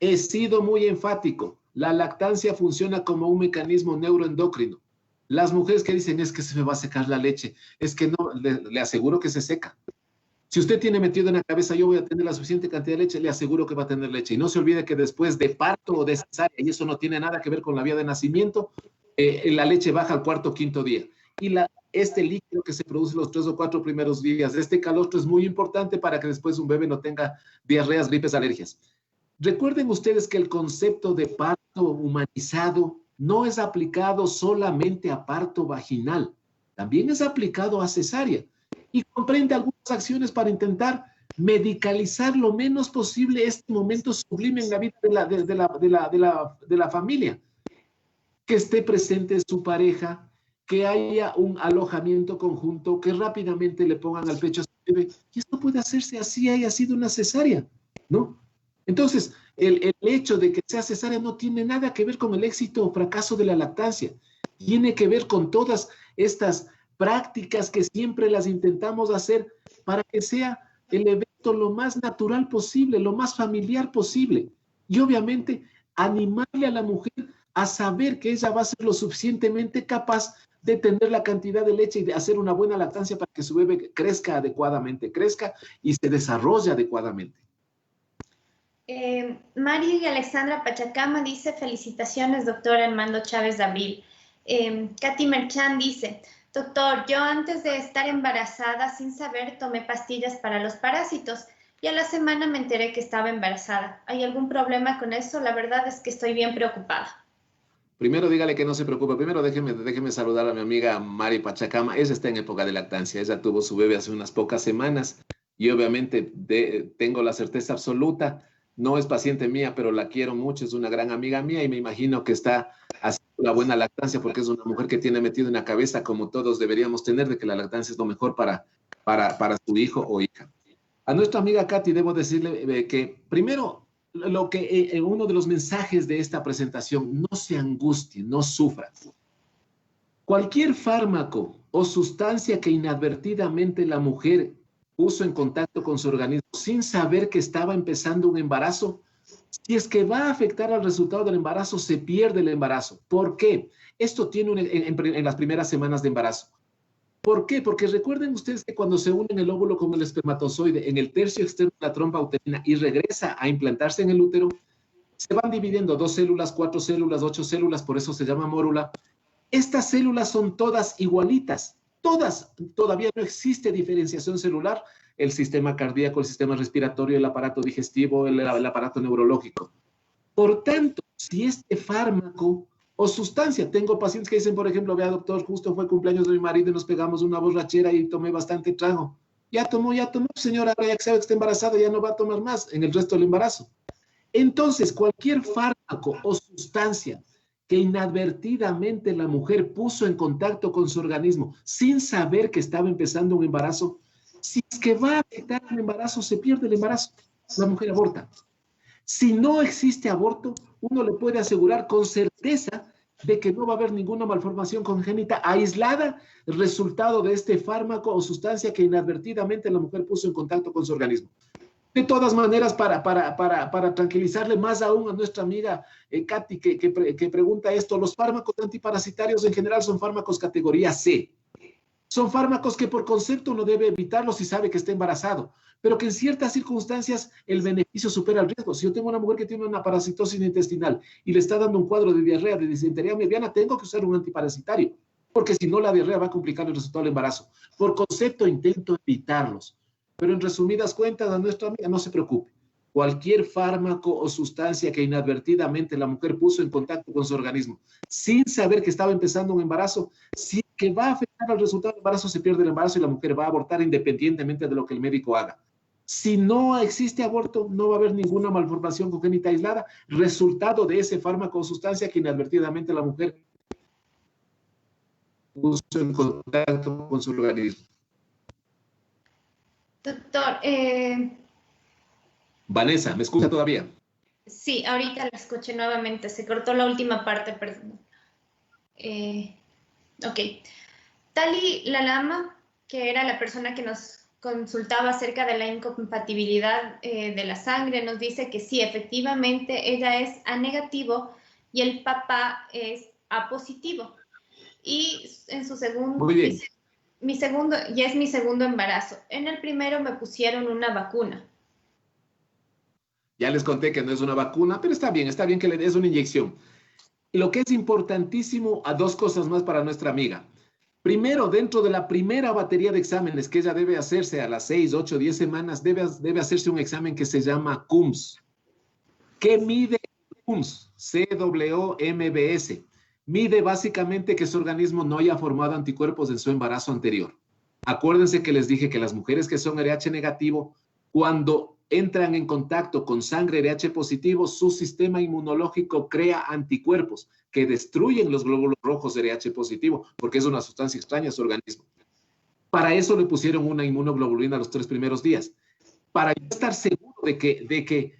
He sido muy enfático. La lactancia funciona como un mecanismo neuroendocrino. Las mujeres que dicen, es que se me va a secar la leche, es que no, le aseguro que se seca. Si usted tiene metido en la cabeza, yo voy a tener la suficiente cantidad de leche, le aseguro que va a tener leche. Y no se olvide que después de parto o de cesárea, y eso no tiene nada que ver con la vía de nacimiento, la leche baja al 4º o 5º día. Y este líquido que se produce los 3 o 4 primeros días, este calostro es muy importante para que después un bebé no tenga diarreas, gripes, alergias. Recuerden ustedes que el concepto de parto humanizado no es aplicado solamente a parto vaginal, también es aplicado a cesárea y comprende algunas acciones para intentar medicalizar lo menos posible este momento sublime en la vida de la familia. Que esté presente su pareja, que haya un alojamiento conjunto, que rápidamente le pongan al pecho a su bebé. Y esto puede hacerse así haya sido una cesárea, ¿no? Entonces, el hecho de que sea cesárea no tiene nada que ver con el éxito o fracaso de la lactancia. Tiene que ver con todas estas prácticas que siempre las intentamos hacer para que sea el evento lo más natural posible, lo más familiar posible. Y obviamente animarle a la mujer a saber que ella va a ser lo suficientemente capaz de tener la cantidad de leche y de hacer una buena lactancia para que su bebé crezca adecuadamente, crezca y se desarrolle adecuadamente. Mario y Alexandra Pachacama dice, felicitaciones, doctor Armando Chávez de Abril. Katy Merchan dice, doctor, yo antes de estar embarazada, sin saber, tomé pastillas para los parásitos y a la semana me enteré que estaba embarazada. ¿Hay algún problema con eso? La verdad es que estoy bien preocupada. Primero dígale que no se preocupe. Primero déjeme saludar a mi amiga Mari Pachacama. Ella está en época de lactancia. Ella tuvo su bebé hace unas pocas semanas y obviamente tengo la certeza absoluta. No es paciente mía, pero la quiero mucho, es una gran amiga mía y me imagino que está haciendo una buena lactancia porque es una mujer que tiene metido en la cabeza, como todos deberíamos tener, de que la lactancia es lo mejor para su hijo o hija. A nuestra amiga Katy debo decirle que primero, uno de los mensajes de esta presentación, no se angustie, no sufra. Cualquier fármaco o sustancia que inadvertidamente la mujer puso en contacto con su organismo sin saber que estaba empezando un embarazo, si es que va a afectar al resultado del embarazo, se pierde el embarazo. ¿Por qué? Esto tiene en las primeras semanas de embarazo. ¿Por qué? Porque recuerden ustedes que cuando se unen el óvulo con el espermatozoide en el tercio externo de la trompa uterina y regresa a implantarse en el útero, se van dividiendo 2 células, 4 células, 8 células, por eso se llama mórula. Estas células son todas igualitas. Todas, todavía no existe diferenciación celular, el sistema cardíaco, el sistema respiratorio, el aparato digestivo, el aparato neurológico. Por tanto, si este fármaco o sustancia, tengo pacientes que dicen, por ejemplo, vea doctor, justo fue cumpleaños de mi marido y nos pegamos una borrachera y tomé bastante trago. Ya tomó, señora, ahora ya que sabe que está embarazada, ya no va a tomar más en el resto del embarazo. Entonces, cualquier fármaco o sustancia que inadvertidamente la mujer puso en contacto con su organismo sin saber que estaba empezando un embarazo, si es que va a afectar el embarazo, se pierde el embarazo, la mujer aborta. Si no existe aborto, uno le puede asegurar con certeza de que no va a haber ninguna malformación congénita aislada, resultado de este fármaco o sustancia que inadvertidamente la mujer puso en contacto con su organismo. De todas maneras, para tranquilizarle más aún a nuestra amiga Katy, que pregunta esto, los fármacos antiparasitarios en general son fármacos categoría C. Son fármacos que por concepto uno debe evitarlos si sabe que está embarazado, pero que en ciertas circunstancias el beneficio supera el riesgo. Si yo tengo una mujer que tiene una parasitosis intestinal y le está dando un cuadro de diarrea, de disentería mediana, tengo que usar un antiparasitario, porque si no la diarrea va a complicar el resultado del embarazo. Por concepto intento evitarlos. Pero en resumidas cuentas, a nuestra amiga no se preocupe. Cualquier fármaco o sustancia que inadvertidamente la mujer puso en contacto con su organismo, sin saber que estaba empezando un embarazo, si que va a afectar al resultado del embarazo, se pierde el embarazo y la mujer va a abortar independientemente de lo que el médico haga. Si no existe aborto, no va a haber ninguna malformación congénita aislada, resultado de ese fármaco o sustancia que inadvertidamente la mujer puso en contacto con su organismo. Doctor, Vanessa, ¿me escucha todavía? Sí, ahorita la escuché nuevamente. Se cortó la última parte, perdón. Ok. Tali Lalama, que era la persona que nos consultaba acerca de la incompatibilidad de la sangre, nos dice que sí, efectivamente, ella es A negativo y el papá es A positivo. Y en su segundo... Muy bien. Ya es mi segundo embarazo. En el primero me pusieron una vacuna. Ya les conté que no es una vacuna, pero está bien que le des una inyección. Lo que es importantísimo, a dos cosas más para nuestra amiga. Primero, dentro de la primera batería de exámenes que ella debe hacerse a las 6, 8, 10 semanas, debe hacerse un examen que se llama CUMS. ¿Qué mide CUMS? CWMBS. Mide básicamente que su organismo no haya formado anticuerpos en su embarazo anterior. Acuérdense que les dije que las mujeres que son RH negativo, cuando entran en contacto con sangre RH positivo, su sistema inmunológico crea anticuerpos que destruyen los glóbulos rojos RH positivo, porque es una sustancia extraña a su organismo. Para eso le pusieron una inmunoglobulina los 3 primeros días. Para estar seguro de que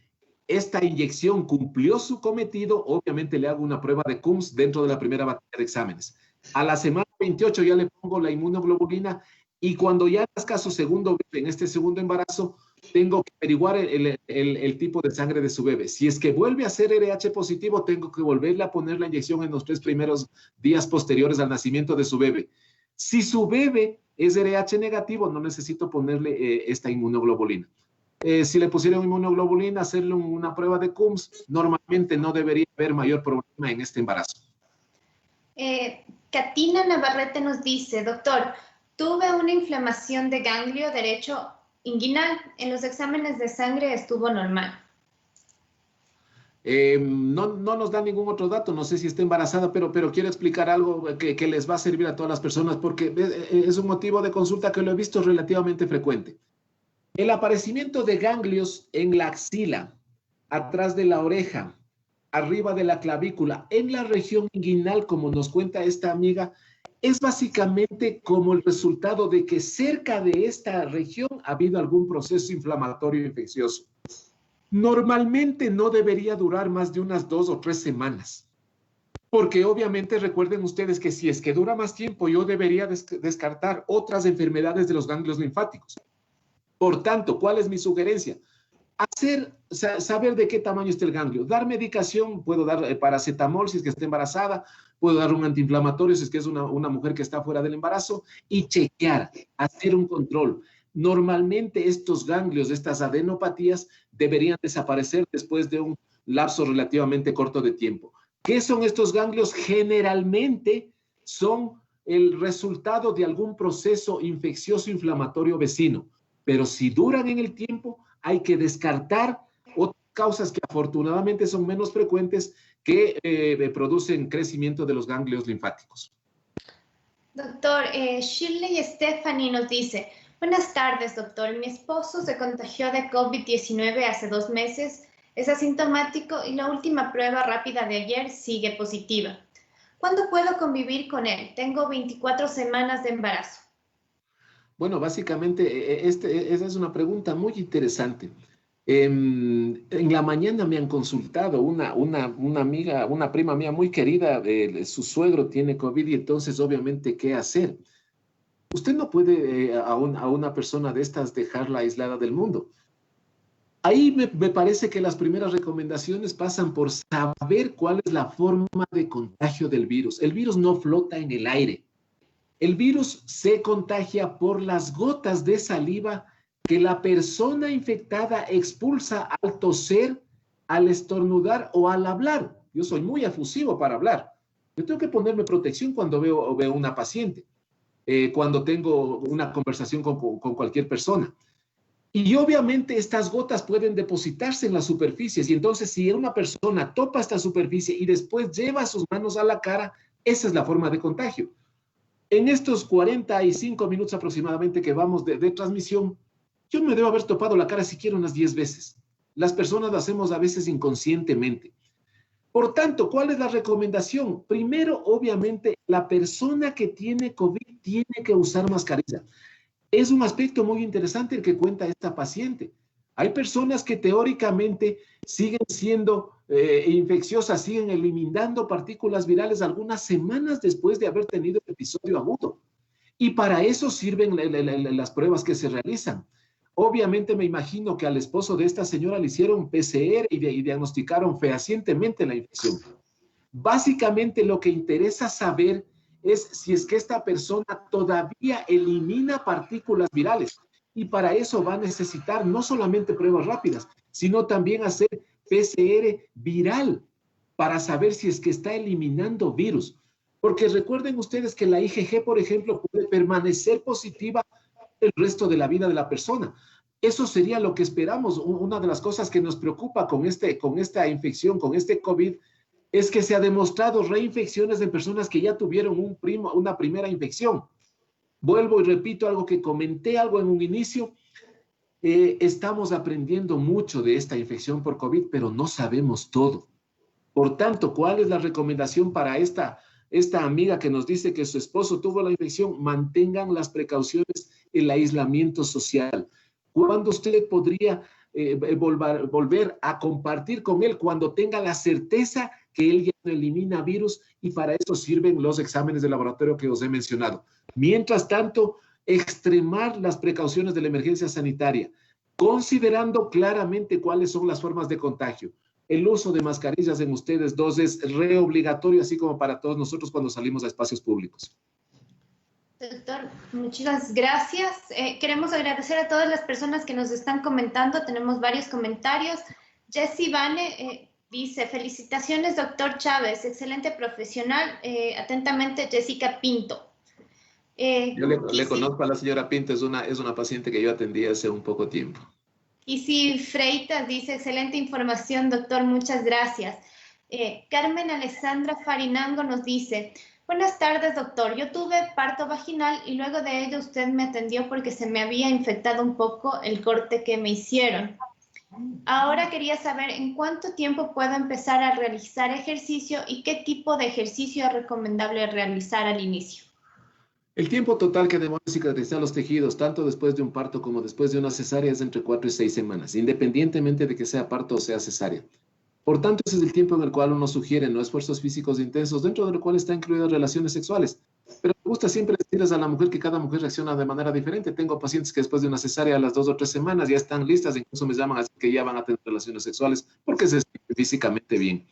esta inyección cumplió su cometido, obviamente le hago una prueba de CUMS dentro de la primera batería de exámenes. A la semana 28 ya le pongo la inmunoglobulina y cuando ya nazca su segundo bebé, en este segundo embarazo, tengo que averiguar el tipo de sangre de su bebé. Si es que vuelve a ser RH positivo, tengo que volverle a poner la inyección en los 3 primeros días posteriores al nacimiento de su bebé. Si su bebé es RH negativo, no necesito ponerle esta inmunoglobulina. Si le pusieron inmunoglobulina, hacerle una prueba de CUMS, normalmente no debería haber mayor problema en este embarazo. Katina Navarrete nos dice, doctor, tuve una inflamación de ganglio derecho inguinal. En los exámenes de sangre estuvo normal. No nos da ningún otro dato, no sé si está embarazada, pero quiero explicar algo que les va a servir a todas las personas porque es un motivo de consulta que lo he visto relativamente frecuente. El aparecimiento de ganglios en la axila, atrás de la oreja, arriba de la clavícula, en la región inguinal, como nos cuenta esta amiga, es básicamente como el resultado de que cerca de esta región ha habido algún proceso inflamatorio infeccioso. Normalmente no debería durar más de unas 2 o 3 semanas. Porque obviamente recuerden ustedes que si es que dura más tiempo, yo debería descartar otras enfermedades de los ganglios linfáticos. Por tanto, ¿cuál es mi sugerencia? Saber de qué tamaño está el ganglio. Dar medicación, puedo dar paracetamol si es que está embarazada, puedo dar un antiinflamatorio si es que es una mujer que está fuera del embarazo y chequear, hacer un control. Normalmente estos ganglios, estas adenopatías, deberían desaparecer después de un lapso relativamente corto de tiempo. ¿Qué son estos ganglios? Generalmente son el resultado de algún proceso infeccioso inflamatorio vecino, pero si duran en el tiempo, hay que descartar otras causas que afortunadamente son menos frecuentes, que producen crecimiento de los ganglios linfáticos. Doctor, Shirley Stephanie nos dice, buenas tardes, doctor. Mi esposo se contagió de COVID-19 hace 2 meses, es asintomático y la última prueba rápida de ayer sigue positiva. ¿Cuándo puedo convivir con él? Tengo 24 semanas de embarazo. Bueno, básicamente, esa es una pregunta muy interesante. En la mañana me han consultado una amiga, una prima mía muy querida, su suegro tiene COVID y entonces obviamente, ¿qué hacer? Usted no puede a una persona de estas dejarla aislada del mundo. Ahí me parece que las primeras recomendaciones pasan por saber cuál es la forma de contagio del virus. El virus no flota en el aire. El virus se contagia por las gotas de saliva que la persona infectada expulsa al toser, al estornudar o al hablar. Yo soy muy efusivo para hablar. Yo tengo que ponerme protección cuando veo una paciente, cuando tengo una conversación con cualquier persona. Y obviamente estas gotas pueden depositarse en las superficies y entonces si una persona topa esta superficie y después lleva sus manos a la cara, esa es la forma de contagio. En estos 45 minutos aproximadamente que vamos de transmisión, yo me debo haber topado la cara siquiera unas 10 veces. Las personas lo hacemos a veces inconscientemente. Por tanto, ¿cuál es la recomendación? Primero, obviamente, la persona que tiene COVID tiene que usar mascarilla. Es un aspecto muy interesante el que cuenta esta paciente. Hay personas que teóricamente siguen siendo infecciosas, siguen eliminando partículas virales algunas semanas después de haber tenido el episodio agudo. Y para eso sirven las pruebas que se realizan. Obviamente me imagino que al esposo de esta señora le hicieron PCR y diagnosticaron fehacientemente la infección. Básicamente lo que interesa saber es si es que esta persona todavía elimina partículas virales. Y para eso va a necesitar no solamente pruebas rápidas, sino también hacer PCR viral para saber si es que está eliminando virus. Porque recuerden ustedes que la IgG, por ejemplo, puede permanecer positiva el resto de la vida de la persona. Eso sería lo que esperamos. Una de las cosas que nos preocupa con esta infección, con este COVID, es que se ha demostrado reinfecciones de personas que ya tuvieron una primera infección. Vuelvo y repito algo que comenté algo en un inicio. Estamos aprendiendo mucho de esta infección por COVID, pero no sabemos todo. Por tanto, ¿cuál es la recomendación para esta amiga que nos dice que su esposo tuvo la infección? Mantengan las precauciones, el aislamiento social. ¿Cuándo usted podría volver a compartir con él? Cuando tenga la certeza que él ya no elimina virus, y para eso sirven los exámenes de laboratorio que os he mencionado. Mientras tanto, extremar las precauciones de la emergencia sanitaria, considerando claramente cuáles son las formas de contagio. El uso de mascarillas en ustedes dos es reobligatorio, así como para todos nosotros cuando salimos a espacios públicos. Doctor, muchas gracias. Queremos agradecer a todas las personas que nos están comentando. Tenemos varios comentarios. Jessie Vane dice, felicitaciones, doctor Chávez, excelente profesional. Atentamente, Jessica Pinto. Yo le conozco a la señora Pinto, es una paciente que yo atendí hace un poco tiempo. Y si Freitas dice, excelente información, doctor, muchas gracias. Carmen Alessandra Farinango nos dice, buenas tardes, doctor. Yo tuve parto vaginal y luego de ello usted me atendió porque se me había infectado un poco el corte que me hicieron. Ahora quería saber en cuánto tiempo puedo empezar a realizar ejercicio y qué tipo de ejercicio es recomendable realizar al inicio. El tiempo total que demora cicatrizar los tejidos, tanto después de un parto como después de una cesárea, es entre 4 y 6 semanas, independientemente de que sea parto o sea cesárea. Por tanto, ese es el tiempo en el cual uno sugiere no esfuerzos físicos intensos, dentro del cual están incluidas relaciones sexuales. Pero me gusta siempre decirles a la mujer que cada mujer reacciona de manera diferente. Tengo pacientes que después de una cesárea a las 2 o 3 semanas ya están listas, incluso me llaman así que ya van a tener relaciones sexuales porque se sienten físicamente bien.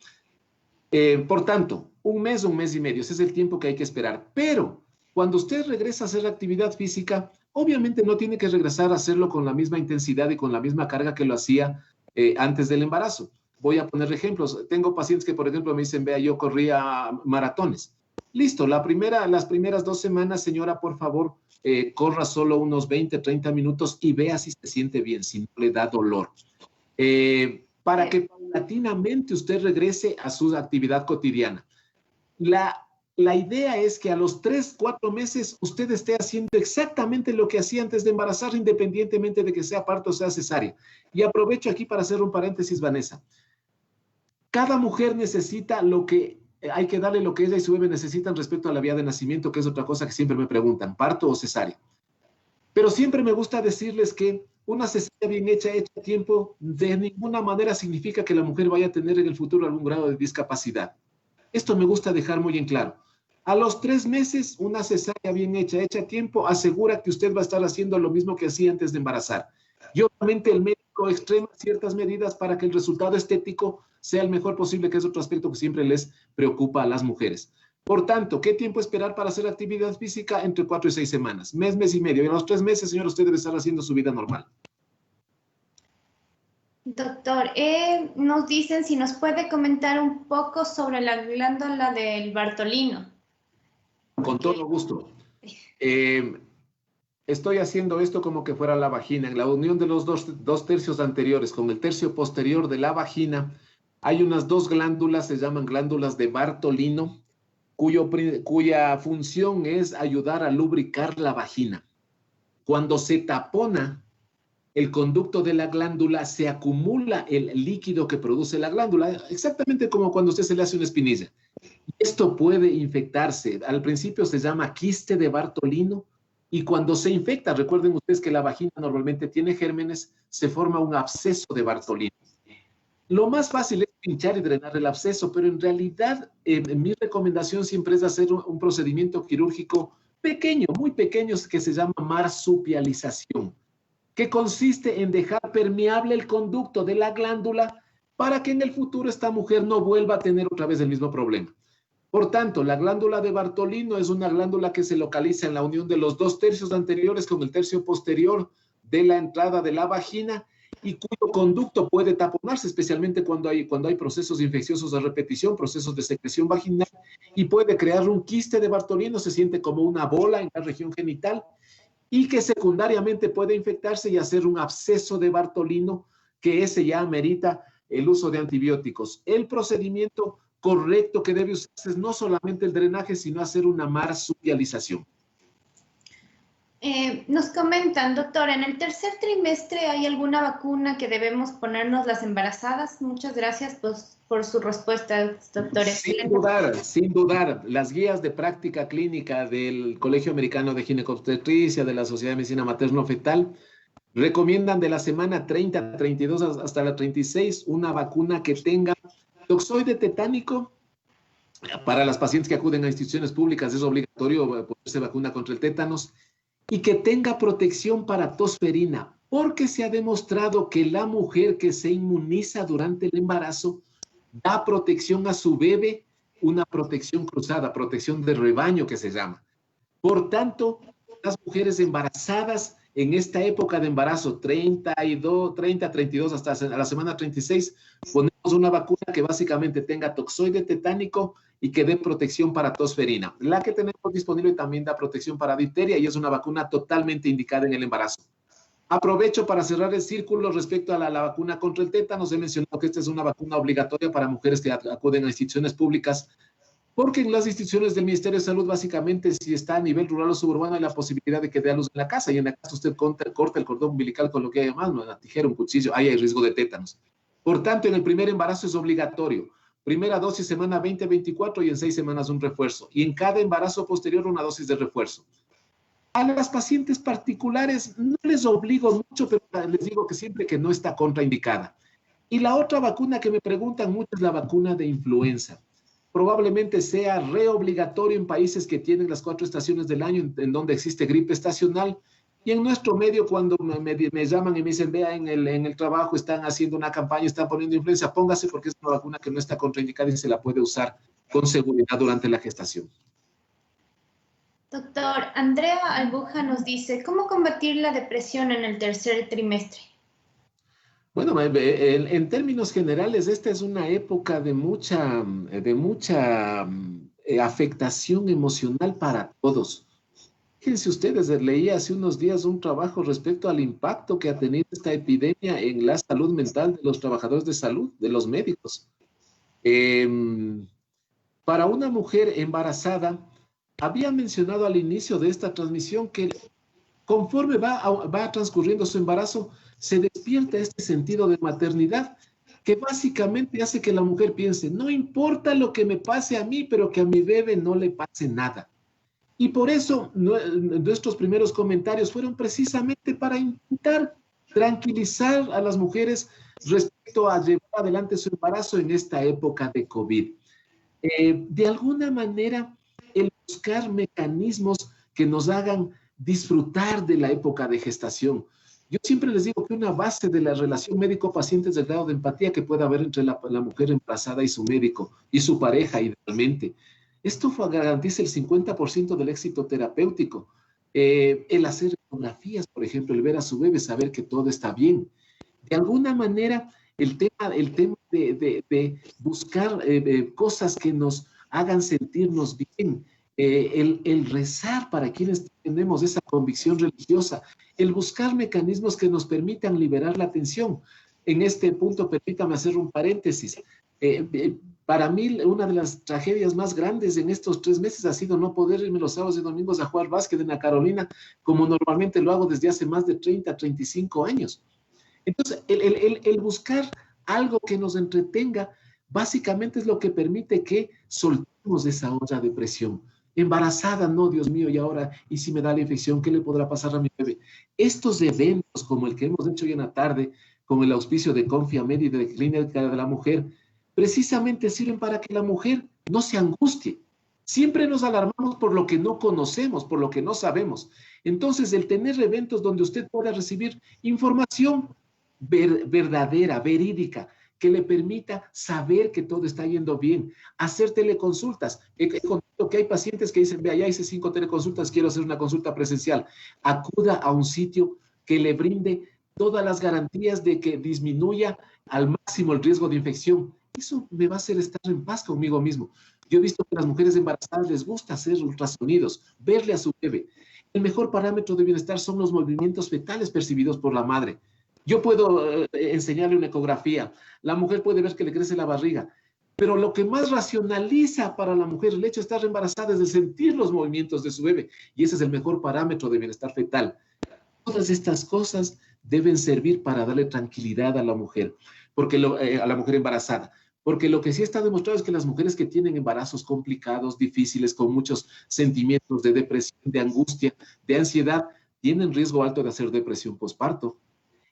Por tanto, un mes y medio, ese es el tiempo que hay que esperar. Pero cuando usted regresa a hacer la actividad física, obviamente no tiene que regresar a hacerlo con la misma intensidad y con la misma carga que lo hacía antes del embarazo. Voy a poner ejemplos. Tengo pacientes que, por ejemplo, me dicen, vea, yo corría maratones. Listo, las primeras 2 semanas, señora, por favor, corra solo unos 20, 30 minutos y vea si se siente bien, si no le da dolor. para que paulatinamente usted regrese a su actividad cotidiana. La idea es que a los 3, 4 meses usted esté haciendo exactamente lo que hacía antes de embarazar, independientemente de que sea parto o sea cesárea. Y aprovecho aquí para hacer un paréntesis, Vanessa. Cada mujer necesita lo que, hay que darle lo que ella y su bebé necesitan respecto a la vía de nacimiento, que es otra cosa que siempre me preguntan, parto o cesárea. Pero siempre me gusta decirles que una cesárea bien hecha a tiempo, de ninguna manera significa que la mujer vaya a tener en el futuro algún grado de discapacidad. Esto me gusta dejar muy en claro. A los 3 meses, una cesárea bien hecha a tiempo, asegura que usted va a estar haciendo lo mismo que hacía antes de embarazar. Y obviamente el médico extrema ciertas medidas para que el resultado estético sea el mejor posible, que es otro aspecto que siempre les preocupa a las mujeres. Por tanto, ¿qué tiempo esperar para hacer actividad física? Entre 4 y 6 semanas, mes y medio. Y a los 3 meses, señor, usted debe estar haciendo su vida normal. Doctor, nos dicen si nos puede comentar un poco sobre la glándula del Bartolino. Con todo gusto. Estoy haciendo esto como que fuera la vagina. En la unión de los dos tercios anteriores con el tercio posterior de la vagina, hay unas 2 glándulas, se llaman glándulas de Bartolino, cuya función es ayudar a lubricar la vagina. Cuando se tapona el conducto de la glándula, se acumula el líquido que produce la glándula, exactamente como cuando usted se le hace una espinilla. Esto puede infectarse. Al principio se llama quiste de Bartolino y cuando se infecta, recuerden ustedes que la vagina normalmente tiene gérmenes, se forma un absceso de Bartolino. Lo más fácil es pinchar y drenar el absceso, pero en realidad mi recomendación siempre es hacer un procedimiento quirúrgico pequeño, muy pequeño, que se llama marsupialización, que consiste en dejar permeable el conducto de la glándula para que en el futuro esta mujer no vuelva a tener otra vez el mismo problema. Por tanto, la glándula de Bartolino es una glándula que se localiza en la unión de los 2 tercios anteriores con el tercio posterior de la entrada de la vagina y cuyo conducto puede taponarse, especialmente cuando hay procesos infecciosos de repetición, procesos de secreción vaginal, y puede crear un quiste de Bartolino, se siente como una bola en la región genital, y que secundariamente puede infectarse y hacer un absceso de Bartolino, que ese ya amerita el uso de antibióticos. El procedimiento correcto que debe usarse es no solamente el drenaje, sino hacer una marsupialización. Nos comentan, doctor, ¿en el tercer trimestre hay alguna vacuna que debemos ponernos las embarazadas? Muchas gracias por su respuesta, doctor. Sin dudar, las guías de práctica clínica del Colegio Americano de Ginecobstetricia, de la Sociedad de Medicina Materno-Fetal, recomiendan de la semana 30, 32 hasta la 36 una vacuna que tenga toxoide tetánico. Para las pacientes que acuden a instituciones públicas es obligatorio ponerse vacuna contra el tétanos y que tenga protección para tosferina, porque se ha demostrado que la mujer que se inmuniza durante el embarazo da protección a su bebé, una protección cruzada, protección de rebaño que se llama. Por tanto, las mujeres embarazadas en esta época de embarazo, 30, 32 hasta la semana 36, ponemos una vacuna que básicamente tenga toxoide tetánico y que dé protección para tosferina. La que tenemos disponible también da protección para difteria y es una vacuna totalmente indicada en el embarazo. Aprovecho para cerrar el círculo respecto a la vacuna contra el tétanos. He mencionado que esta es una vacuna obligatoria para mujeres que acuden a instituciones públicas, porque en las instituciones del Ministerio de Salud, básicamente, si está a nivel rural o suburbano, hay la posibilidad de que dé a luz en la casa, y en la casa usted corta el cordón umbilical con lo que haya más, una tijera, un cuchillo, ahí hay riesgo de tétanos. Por tanto, en el primer embarazo es obligatorio. Primera dosis semana 20-24 y en 6 semanas un refuerzo. Y en cada embarazo posterior una dosis de refuerzo. A las pacientes particulares no les obligo mucho, pero les digo que siempre que no está contraindicada. Y la otra vacuna que me preguntan mucho es la vacuna de influenza. Probablemente sea reobligatorio en países que tienen las 4 estaciones del año, en donde existe gripe estacional. Y en nuestro medio, cuando me llaman y me dicen, vea, en el trabajo están haciendo una campaña, están poniendo influenza, póngase porque es una vacuna que no está contraindicada y se la puede usar con seguridad durante la gestación. Doctor, Andrea Albuja nos dice, ¿cómo combatir la depresión en el tercer trimestre? Bueno, en términos generales, esta es una época de mucha afectación emocional para todos. fíjense ustedes, leí hace unos días un trabajo respecto al impacto que ha tenido esta epidemia en la salud mental de los trabajadores de salud, de los médicos. Para una mujer embarazada, había mencionado al inicio de esta transmisión que conforme va transcurriendo su embarazo, se despierta este sentido de maternidad que básicamente hace que la mujer piense, no importa lo que me pase a mí, pero que a mi bebé no le pase nada. Y por eso nuestros primeros comentarios fueron precisamente para intentar tranquilizar a las mujeres respecto a llevar adelante su embarazo en esta época de COVID. De alguna manera, el buscar mecanismos que nos hagan disfrutar de la época de gestación. Yo siempre les digo que una base de la relación médico-paciente es el grado de empatía que puede haber entre la mujer embarazada y su médico y su pareja, idealmente. Esto garantiza el 50% del éxito terapéutico. El hacer ecografías, por ejemplo, el ver a su bebé, saber que todo está bien. De alguna manera, el tema de buscar cosas que nos hagan sentirnos bien, el rezar para quienes tenemos esa convicción religiosa, el buscar mecanismos que nos permitan liberar la tensión. En este punto, permítame hacer un paréntesis. Para mí, una de las tragedias más grandes en estos 3 meses ha sido no poder irme los sábados y domingos a jugar básquet en la Carolina, como normalmente lo hago desde hace más de 30, 35 años. Entonces, el buscar algo que nos entretenga, básicamente es lo que permite que soltemos esa olla de presión. Embarazada, no, Dios mío, y ahora, ¿y si me da la infección? ¿Qué le podrá pasar a mi bebé? Estos eventos, como el que hemos hecho hoy en la tarde, con el auspicio de Confiamed y de Clínica de la Mujer, precisamente sirven para que la mujer no se angustie. Siempre nos alarmamos por lo que no conocemos, por lo que no sabemos. Entonces, el tener eventos donde usted pueda recibir información verdadera, verídica, que le permita saber que todo está yendo bien, hacer teleconsultas. He contado que hay pacientes que dicen, vea, ya hice 5 teleconsultas, quiero hacer una consulta presencial. Acuda a un sitio que le brinde todas las garantías de que disminuya al máximo el riesgo de infección. Eso me va a hacer estar en paz conmigo mismo. Yo he visto que a las mujeres embarazadas les gusta hacer ultrasonidos, verle a su bebé. El mejor parámetro de bienestar son los movimientos fetales percibidos por la madre. Yo puedo enseñarle una ecografía, la mujer puede ver que le crece la barriga, pero lo que más racionaliza para la mujer el hecho de estar embarazada es el sentir los movimientos de su bebé, y ese es el mejor parámetro de bienestar fetal. Todas estas cosas deben servir para darle tranquilidad a la mujer, a la mujer embarazada. Porque lo que sí está demostrado es que las mujeres que tienen embarazos complicados, difíciles, con muchos sentimientos de depresión, de angustia, de ansiedad, tienen riesgo alto de hacer depresión posparto.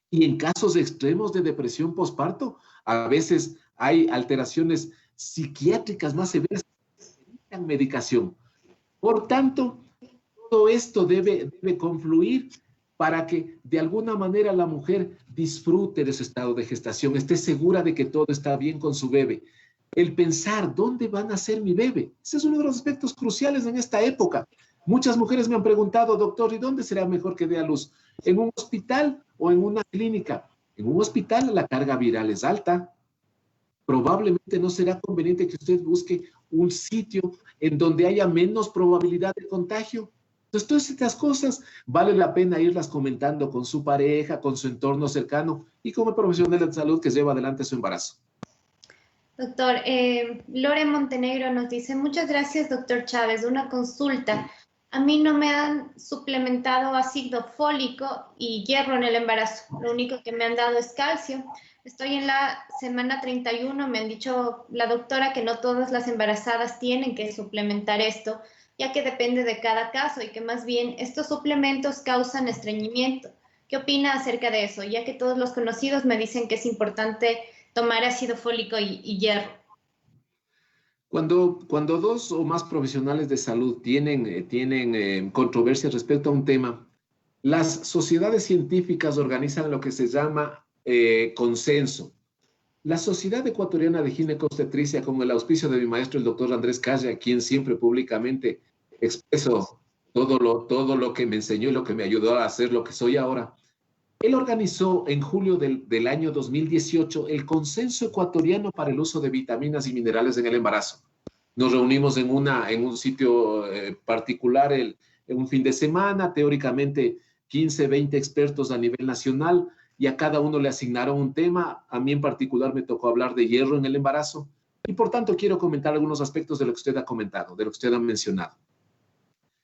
Y en casos extremos de depresión posparto, a veces hay alteraciones psiquiátricas más severas que necesitan medicación. Por tanto, todo esto debe confluir para que de alguna manera la mujer disfrute de su estado de gestación, esté segura de que todo está bien con su bebé. El pensar, ¿dónde va a nacer mi bebé? Ese es uno de los aspectos cruciales en esta época. Muchas mujeres me han preguntado, doctor, ¿y dónde será mejor que dé a luz? ¿En un hospital o en una clínica? En un hospital la carga viral es alta. Probablemente no será conveniente que usted busque un sitio en donde haya menos probabilidad de contagio. Entonces, todas estas cosas vale la pena irlas comentando con su pareja, con su entorno cercano y como profesional de salud que lleva adelante su embarazo. Doctor, Lore Montenegro nos dice, muchas gracias, doctor Chávez. Una consulta. A mí no me han suplementado ácido fólico y hierro en el embarazo. Lo único que me han dado es calcio. Estoy en la semana 31. Me han dicho la doctora que no todas las embarazadas tienen que suplementar esto, ya que depende de cada caso y que más bien estos suplementos causan estreñimiento. ¿Qué opina acerca de eso? Ya que todos los conocidos me dicen que es importante tomar ácido fólico y hierro. Cuando 2 o más profesionales de salud tienen controversia respecto a un tema, las sociedades científicas organizan lo que se llama consenso. La Sociedad Ecuatoriana de Ginecobstetricia, con el auspicio de mi maestro, el doctor Andrés Calle, a quien siempre públicamente expreso todo lo que me enseñó y lo que me ayudó a hacer lo que soy ahora, él organizó en julio del año 2018 el Consenso Ecuatoriano para el Uso de Vitaminas y Minerales en el Embarazo. Nos reunimos en un sitio particular un fin de semana, teóricamente 15, 20 expertos a nivel nacional, y a cada uno le asignaron un tema. A mí en particular me tocó hablar de hierro en el embarazo, y por tanto quiero comentar algunos aspectos de lo que usted ha comentado, de lo que usted ha mencionado.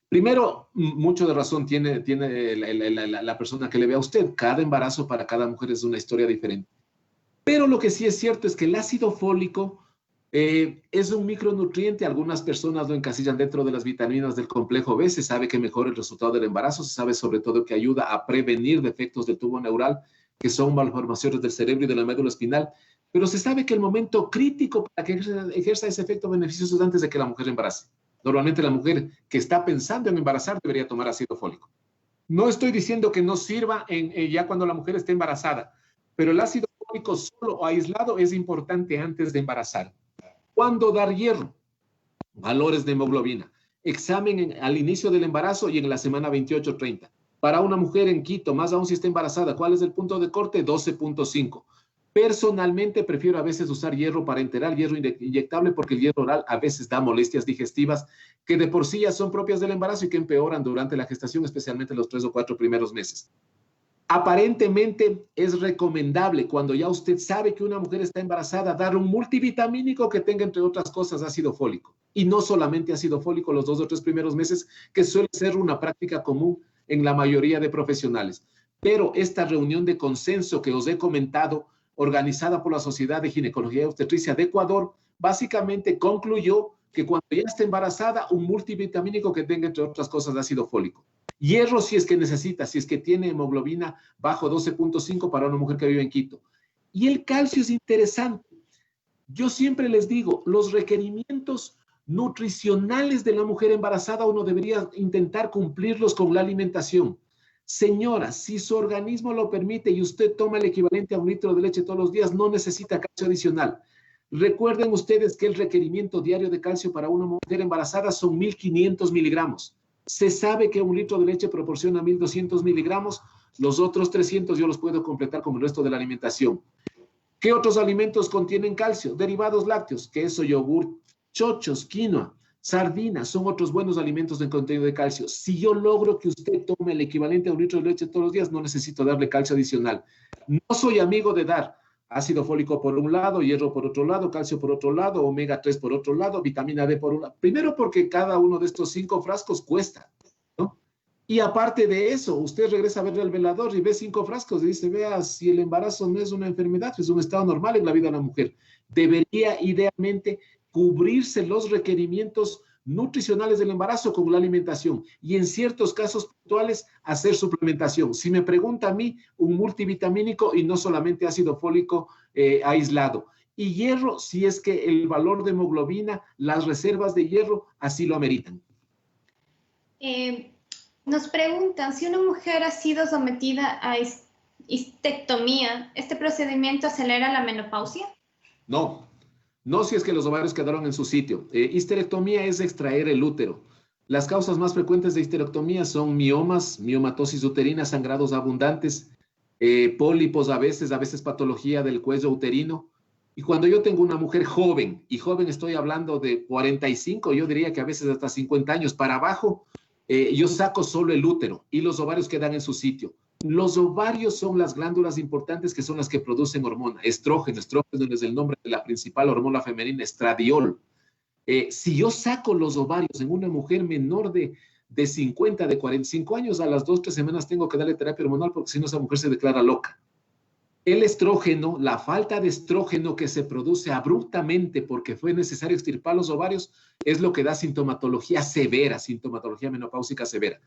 Primero, mucho de razón tiene la persona que le ve a usted. Cada embarazo para cada mujer es una historia diferente. Pero lo que sí es cierto es que el ácido fólico es un micronutriente. Algunas personas lo encasillan dentro de las vitaminas del complejo B. Se sabe que mejora el resultado del embarazo. Se sabe sobre todo que ayuda a prevenir defectos del tubo neural, que son malformaciones del cerebro y de la médula espinal. Pero se sabe que el momento crítico para que ejerza ese efecto beneficioso es antes de que la mujer embarace. Normalmente la mujer que está pensando en embarazar debería tomar ácido fólico. No estoy diciendo que no sirva ya cuando la mujer esté embarazada, pero el ácido fólico solo o aislado es importante antes de embarazar. ¿Cuándo dar hierro? Valores de hemoglobina. Examen al inicio del embarazo y en la semana 28-30. Para una mujer en Quito, más aún si está embarazada, ¿cuál es el punto de corte? 12.5. Personalmente prefiero a veces usar hierro parenteral, hierro inyectable, porque el hierro oral a veces da molestias digestivas que de por sí ya son propias del embarazo y que empeoran durante la gestación, especialmente los 3 o 4 primeros meses. Aparentemente es recomendable, cuando ya usted sabe que una mujer está embarazada, dar un multivitamínico que tenga, entre otras cosas, ácido fólico. Y no solamente ácido fólico los 2 o 3 primeros meses, que suele ser una práctica común en la mayoría de profesionales. Pero esta reunión de consenso que os he comentado, organizada por la Sociedad de Ginecología y Obstetricia de Ecuador, básicamente concluyó que cuando ya está embarazada, un multivitamínico que tenga, entre otras cosas, ácido fólico. Hierro si es que necesita, si es que tiene hemoglobina bajo 12.5 para una mujer que vive en Quito. Y el calcio es interesante. Yo siempre les digo, los requerimientos nutricionales de la mujer embarazada uno debería intentar cumplirlos con la alimentación. Señora, si su organismo lo permite y usted toma el equivalente a 1 litro de leche todos los días, no necesita calcio adicional. Recuerden ustedes que el requerimiento diario de calcio para una mujer embarazada son 1.500 miligramos. Se sabe que 1 litro de leche proporciona 1.200 miligramos, los otros 300 yo los puedo completar con el resto de la alimentación. ¿Qué otros alimentos contienen calcio? Derivados lácteos, queso, yogur, chochos, quinoa, sardinas, son otros buenos alimentos de contenido de calcio. Si yo logro que usted tome el equivalente a 1 litro de leche todos los días, no necesito darle calcio adicional. No soy amigo de dar ácido fólico por un lado, hierro por otro lado, calcio por otro lado, omega 3 por otro lado, vitamina D por un lado. Primero porque cada uno de estos 5 frascos cuesta, ¿no? Y aparte de eso, usted regresa a ver el velador y ve 5 frascos y dice, vea, si el embarazo no es una enfermedad, es un estado normal en la vida de la mujer. Debería idealmente cubrirse los requerimientos nutricionales del embarazo con la alimentación y en ciertos casos puntuales hacer suplementación. Si me pregunta a mí, un multivitamínico y no solamente ácido fólico aislado. Y hierro, si es que el valor de hemoglobina, las reservas de hierro así lo ameritan. Nos preguntan, si una mujer ha sido sometida a histectomía, ¿este procedimiento acelera la menopausia? No. No si es que los ovarios quedaron en su sitio. Histerectomía es extraer el útero. Las causas más frecuentes de histerectomía son miomas, miomatosis uterina, sangrados abundantes, pólipos a veces patología del cuello uterino. Y cuando yo tengo una mujer joven, y joven estoy hablando de 45, yo diría que a veces hasta 50 años para abajo, yo saco solo el útero y los ovarios quedan en su sitio. Los ovarios son las glándulas importantes que son las que producen hormona, estrógeno. Estrógeno es el nombre de la principal hormona femenina, estradiol. Si yo saco los ovarios en una mujer menor de 50, de 45 años, a las 2 o 3 semanas tengo que darle terapia hormonal porque si no esa mujer se declara loca. El estrógeno, la falta de estrógeno que se produce abruptamente porque fue necesario extirpar los ovarios, es lo que da sintomatología severa, sintomatología menopáusica severa.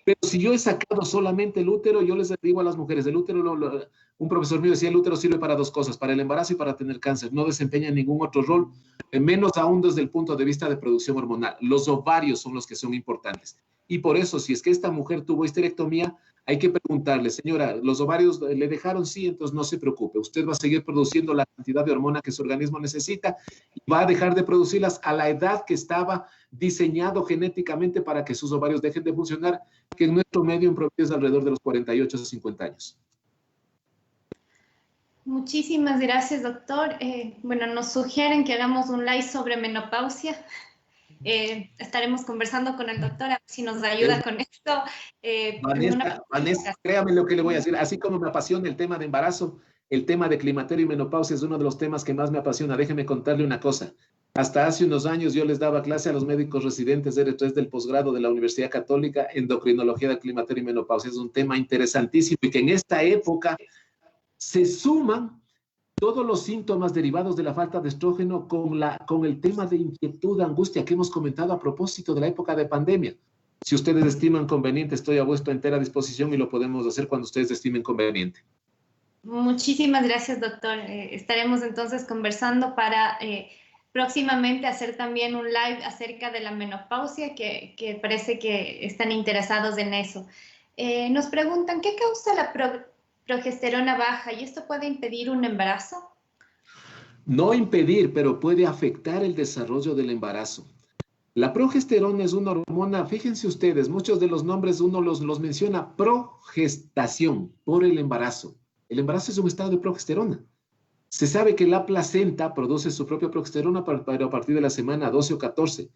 Pero si yo he sacado solamente el útero, yo les digo a las mujeres, el útero, un profesor mío decía, el útero sirve para 2 cosas, para el embarazo y para tener cáncer, no desempeña ningún otro rol, menos aún desde el punto de vista de producción hormonal. Los ovarios son los que son importantes. Y por eso, si es que esta mujer tuvo histerectomía, hay que preguntarle, señora, ¿los ovarios le dejaron? Sí, entonces no se preocupe. Usted va a seguir produciendo la cantidad de hormona que su organismo necesita y va a dejar de producirlas a la edad que estaba diseñado genéticamente para que sus ovarios dejen de funcionar, que en nuestro medio en promedio es alrededor de los 48 a 50 años. Muchísimas gracias, doctor. Bueno, nos sugieren que hagamos un live sobre menopausia. estaremos conversando con el doctor a ver si nos ayuda con esto. Vanessa, créame lo que le voy a decir. Así como me apasiona el tema de embarazo, el tema de climaterio y menopausia es uno de los temas que más me apasiona. Déjeme contarle una cosa. Hasta hace unos años yo les daba clase a los médicos residentes R3 del posgrado de la Universidad Católica, endocrinología del climaterio y menopausia. Es un tema interesantísimo y que en esta época se suman todos los síntomas derivados de la falta de estrógeno con el tema de inquietud, angustia que hemos comentado a propósito de la época de pandemia. Si ustedes estiman conveniente, estoy a vuestra entera disposición y lo podemos hacer cuando ustedes estimen conveniente. Muchísimas gracias, doctor. Estaremos entonces conversando para próximamente hacer también un live acerca de la menopausia, que parece que están interesados en eso. Nos preguntan, ¿qué causa la progesterona baja y esto puede impedir un embarazo? No impedir, pero puede afectar el desarrollo del embarazo. La progesterona es una hormona, fíjense ustedes, muchos de los nombres uno los menciona progestación, por el embarazo. El embarazo es un estado de progesterona. Se sabe que la placenta produce su propia progesterona pero a partir de la semana 12 o 14.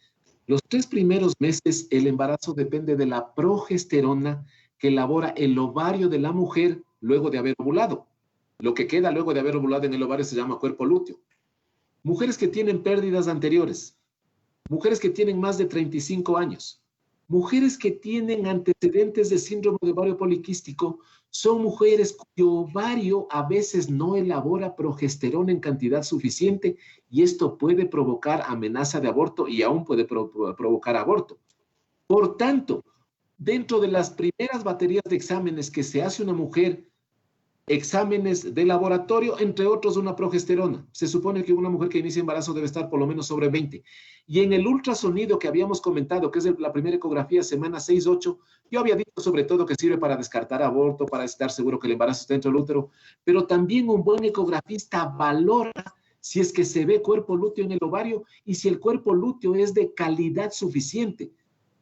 Los 3 primeros meses el embarazo depende de la progesterona que elabora el ovario de la mujer luego de haber ovulado. Lo que queda luego de haber ovulado en el ovario se llama cuerpo lúteo. Mujeres que tienen pérdidas anteriores, mujeres que tienen más de 35 años, mujeres que tienen antecedentes de síndrome de ovario poliquístico, son mujeres cuyo ovario a veces no elabora progesterona en cantidad suficiente y esto puede provocar amenaza de aborto y aún puede provocar aborto. Por tanto, dentro de las primeras baterías de exámenes que se hace una mujer, exámenes de laboratorio, entre otros una progesterona. Se supone que una mujer que inicia embarazo debe estar por lo menos sobre 20. Y en el ultrasonido que habíamos comentado, que es la primera ecografía, semana 6-8, yo había dicho sobre todo que sirve para descartar aborto, para estar seguro que el embarazo está dentro del útero, pero también un buen ecografista valora si es que se ve cuerpo lúteo en el ovario y si el cuerpo lúteo es de calidad suficiente.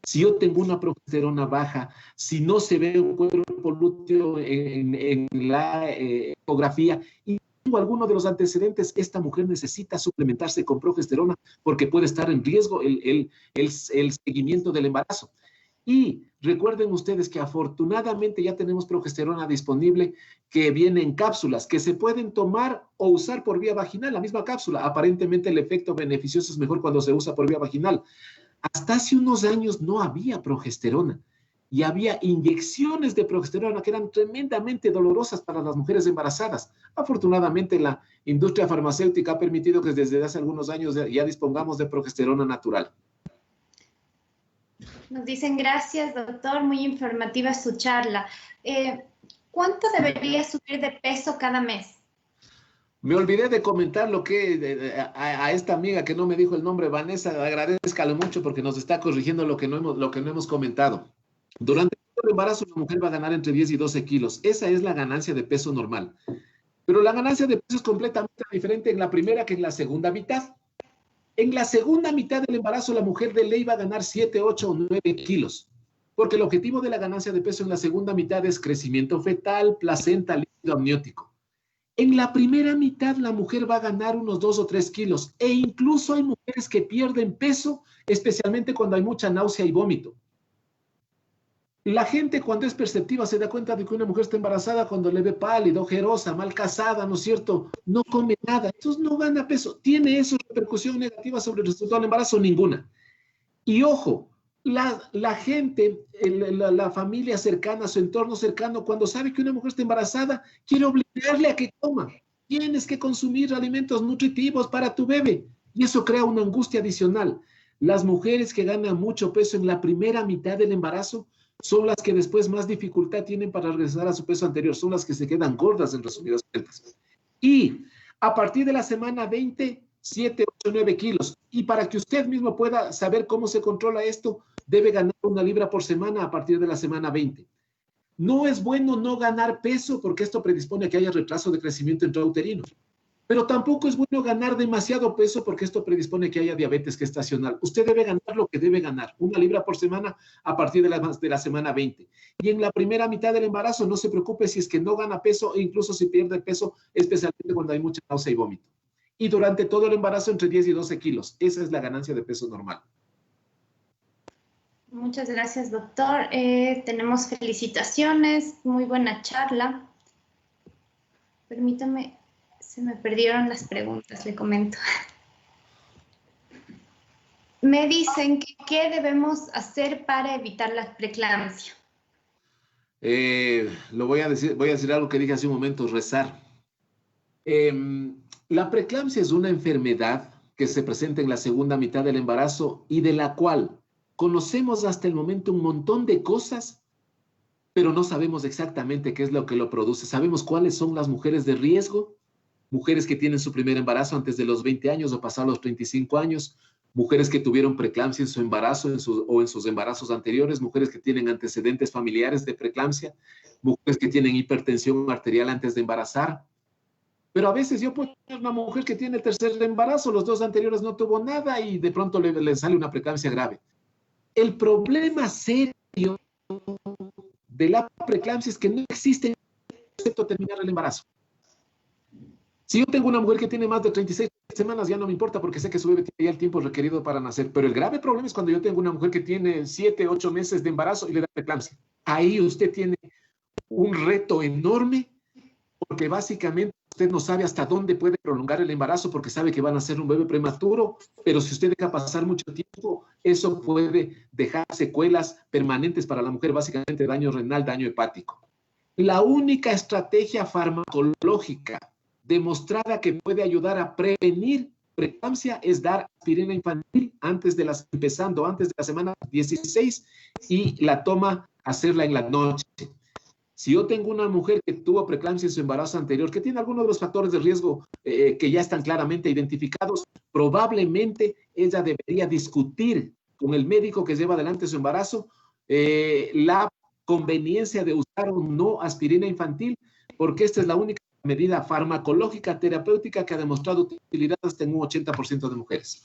Si yo tengo una progesterona baja, si no se ve un cuerpo lúteo en la ecografía y tengo alguno de los antecedentes, esta mujer necesita suplementarse con progesterona porque puede estar en riesgo el seguimiento del embarazo. Y recuerden ustedes que afortunadamente ya tenemos progesterona disponible que viene en cápsulas que se pueden tomar o usar por vía vaginal, la misma cápsula. Aparentemente el efecto beneficioso es mejor cuando se usa por vía vaginal. Hasta hace unos años no había progesterona y había inyecciones de progesterona que eran tremendamente dolorosas para las mujeres embarazadas. Afortunadamente la industria farmacéutica ha permitido que desde hace algunos años ya dispongamos de progesterona natural. Nos dicen gracias, doctor, muy informativa su charla. ¿Cuánto debería subir de peso cada mes? Me olvidé de comentar lo que a esta amiga que no me dijo el nombre, Vanessa, agradezcale mucho porque nos está corrigiendo lo que no hemos comentado. Durante el embarazo la mujer va a ganar entre 10 y 12 kilos. Esa es la ganancia de peso normal. Pero la ganancia de peso es completamente diferente en la primera que en la segunda mitad. En la segunda mitad del embarazo la mujer de ley va a ganar 7, 8 o 9 kilos. Porque el objetivo de la ganancia de peso en la segunda mitad es crecimiento fetal, placenta, líquido amniótico. En la primera mitad la mujer va a ganar unos 2 o 3 kilos e incluso hay mujeres que pierden peso, especialmente cuando hay mucha náusea y vómito. La gente cuando es perceptiva se da cuenta de que una mujer está embarazada cuando le ve pálida, ojerosa, mal casada, ¿no es cierto? No come nada, entonces no gana peso. ¿Tiene eso repercusión negativa sobre el resultado del embarazo? Ninguna. Y ojo, la gente, la familia cercana, su entorno cercano, cuando sabe que una mujer está embarazada, quiere obligarle a que coma. Tienes que consumir alimentos nutritivos para tu bebé. Y eso crea una angustia adicional. Las mujeres que ganan mucho peso en la primera mitad del embarazo son las que después más dificultad tienen para regresar a su peso anterior. Son las que se quedan gordas, en resumidas cuentas. Y a partir de la semana 20, 7, 8, 9 kilos. Y para que usted mismo pueda saber cómo se controla esto, debe ganar 1 libra por semana a partir de la semana 20. No es bueno no ganar peso porque esto predispone a que haya retraso de crecimiento intrauterino. Pero tampoco es bueno ganar demasiado peso porque esto predispone a que haya diabetes gestacional. Usted debe ganar lo que debe ganar, 1 libra por semana a partir de la semana 20. Y en la primera mitad del embarazo no se preocupe si es que no gana peso e incluso si pierde peso, especialmente cuando hay mucha náusea y vómito. Y durante todo el embarazo entre 10 y 12 kilos. Esa es la ganancia de peso normal. Muchas gracias, doctor. Tenemos felicitaciones, muy buena charla. Permítame, se me perdieron las preguntas, le comento. Me dicen que ¿qué debemos hacer para evitar la preeclampsia? Voy a decir algo que dije hace un momento, rezar. La preeclampsia es una enfermedad que se presenta en la segunda mitad del embarazo y de la cual conocemos hasta el momento un montón de cosas, pero no sabemos exactamente qué es lo que lo produce. Sabemos cuáles son las mujeres de riesgo, mujeres que tienen su primer embarazo antes de los 20 años o pasados los 35 años, mujeres que tuvieron preeclampsia en su embarazo o en sus embarazos anteriores, mujeres que tienen antecedentes familiares de preeclampsia, mujeres que tienen hipertensión arterial antes de embarazar. Pero a veces yo puedo tener una mujer que tiene el tercer embarazo, los dos anteriores no tuvo nada y de pronto le sale una preeclampsia grave. El problema serio de la preeclampsia es que no existe excepto terminar el embarazo. Si yo tengo una mujer que tiene más de 36 semanas, ya no me importa porque sé que su bebé tiene ya el tiempo requerido para nacer. Pero el grave problema es cuando yo tengo una mujer que tiene 7, 8 meses de embarazo y le da preeclampsia. Ahí usted tiene un reto enorme porque básicamente usted no sabe hasta dónde puede prolongar el embarazo porque sabe que van a ser un bebé prematuro, pero si usted deja pasar mucho tiempo, eso puede dejar secuelas permanentes para la mujer, básicamente daño renal, daño hepático. La única estrategia farmacológica demostrada que puede ayudar a prevenir preeclampsia es dar aspirina infantil empezando antes de la semana 16 y la toma hacerla en la noche. Si yo tengo una mujer que tuvo preeclampsia en su embarazo anterior, que tiene algunos de los factores de riesgo que ya están claramente identificados, probablemente ella debería discutir con el médico que lleva adelante su embarazo la conveniencia de usar o no aspirina infantil, porque esta es la única medida farmacológica terapéutica que ha demostrado utilidad hasta en un 80% de mujeres.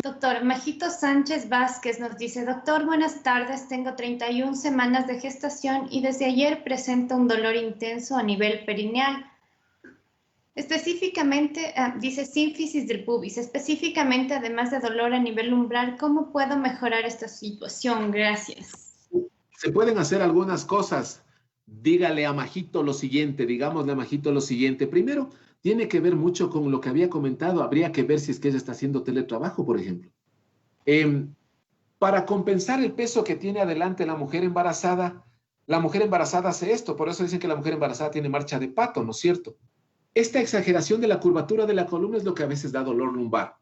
Doctor Majito Sánchez Vázquez nos dice, doctor, buenas tardes, tengo 31 semanas de gestación y desde ayer presento un dolor intenso a nivel perineal. Específicamente, dice sínfisis del pubis, específicamente además de dolor a nivel umbral, ¿cómo puedo mejorar esta situación? Gracias. Se pueden hacer algunas cosas. Dígale a Majito lo siguiente, digámosle a Majito lo siguiente. Primero, tiene que ver mucho con lo que había comentado. Habría que ver si es que ella está haciendo teletrabajo, por ejemplo. Para compensar el peso que tiene adelante la mujer embarazada hace esto. Por eso dicen que la mujer embarazada tiene marcha de pato, ¿no es cierto? Esta exageración de la curvatura de la columna es lo que a veces da dolor lumbar.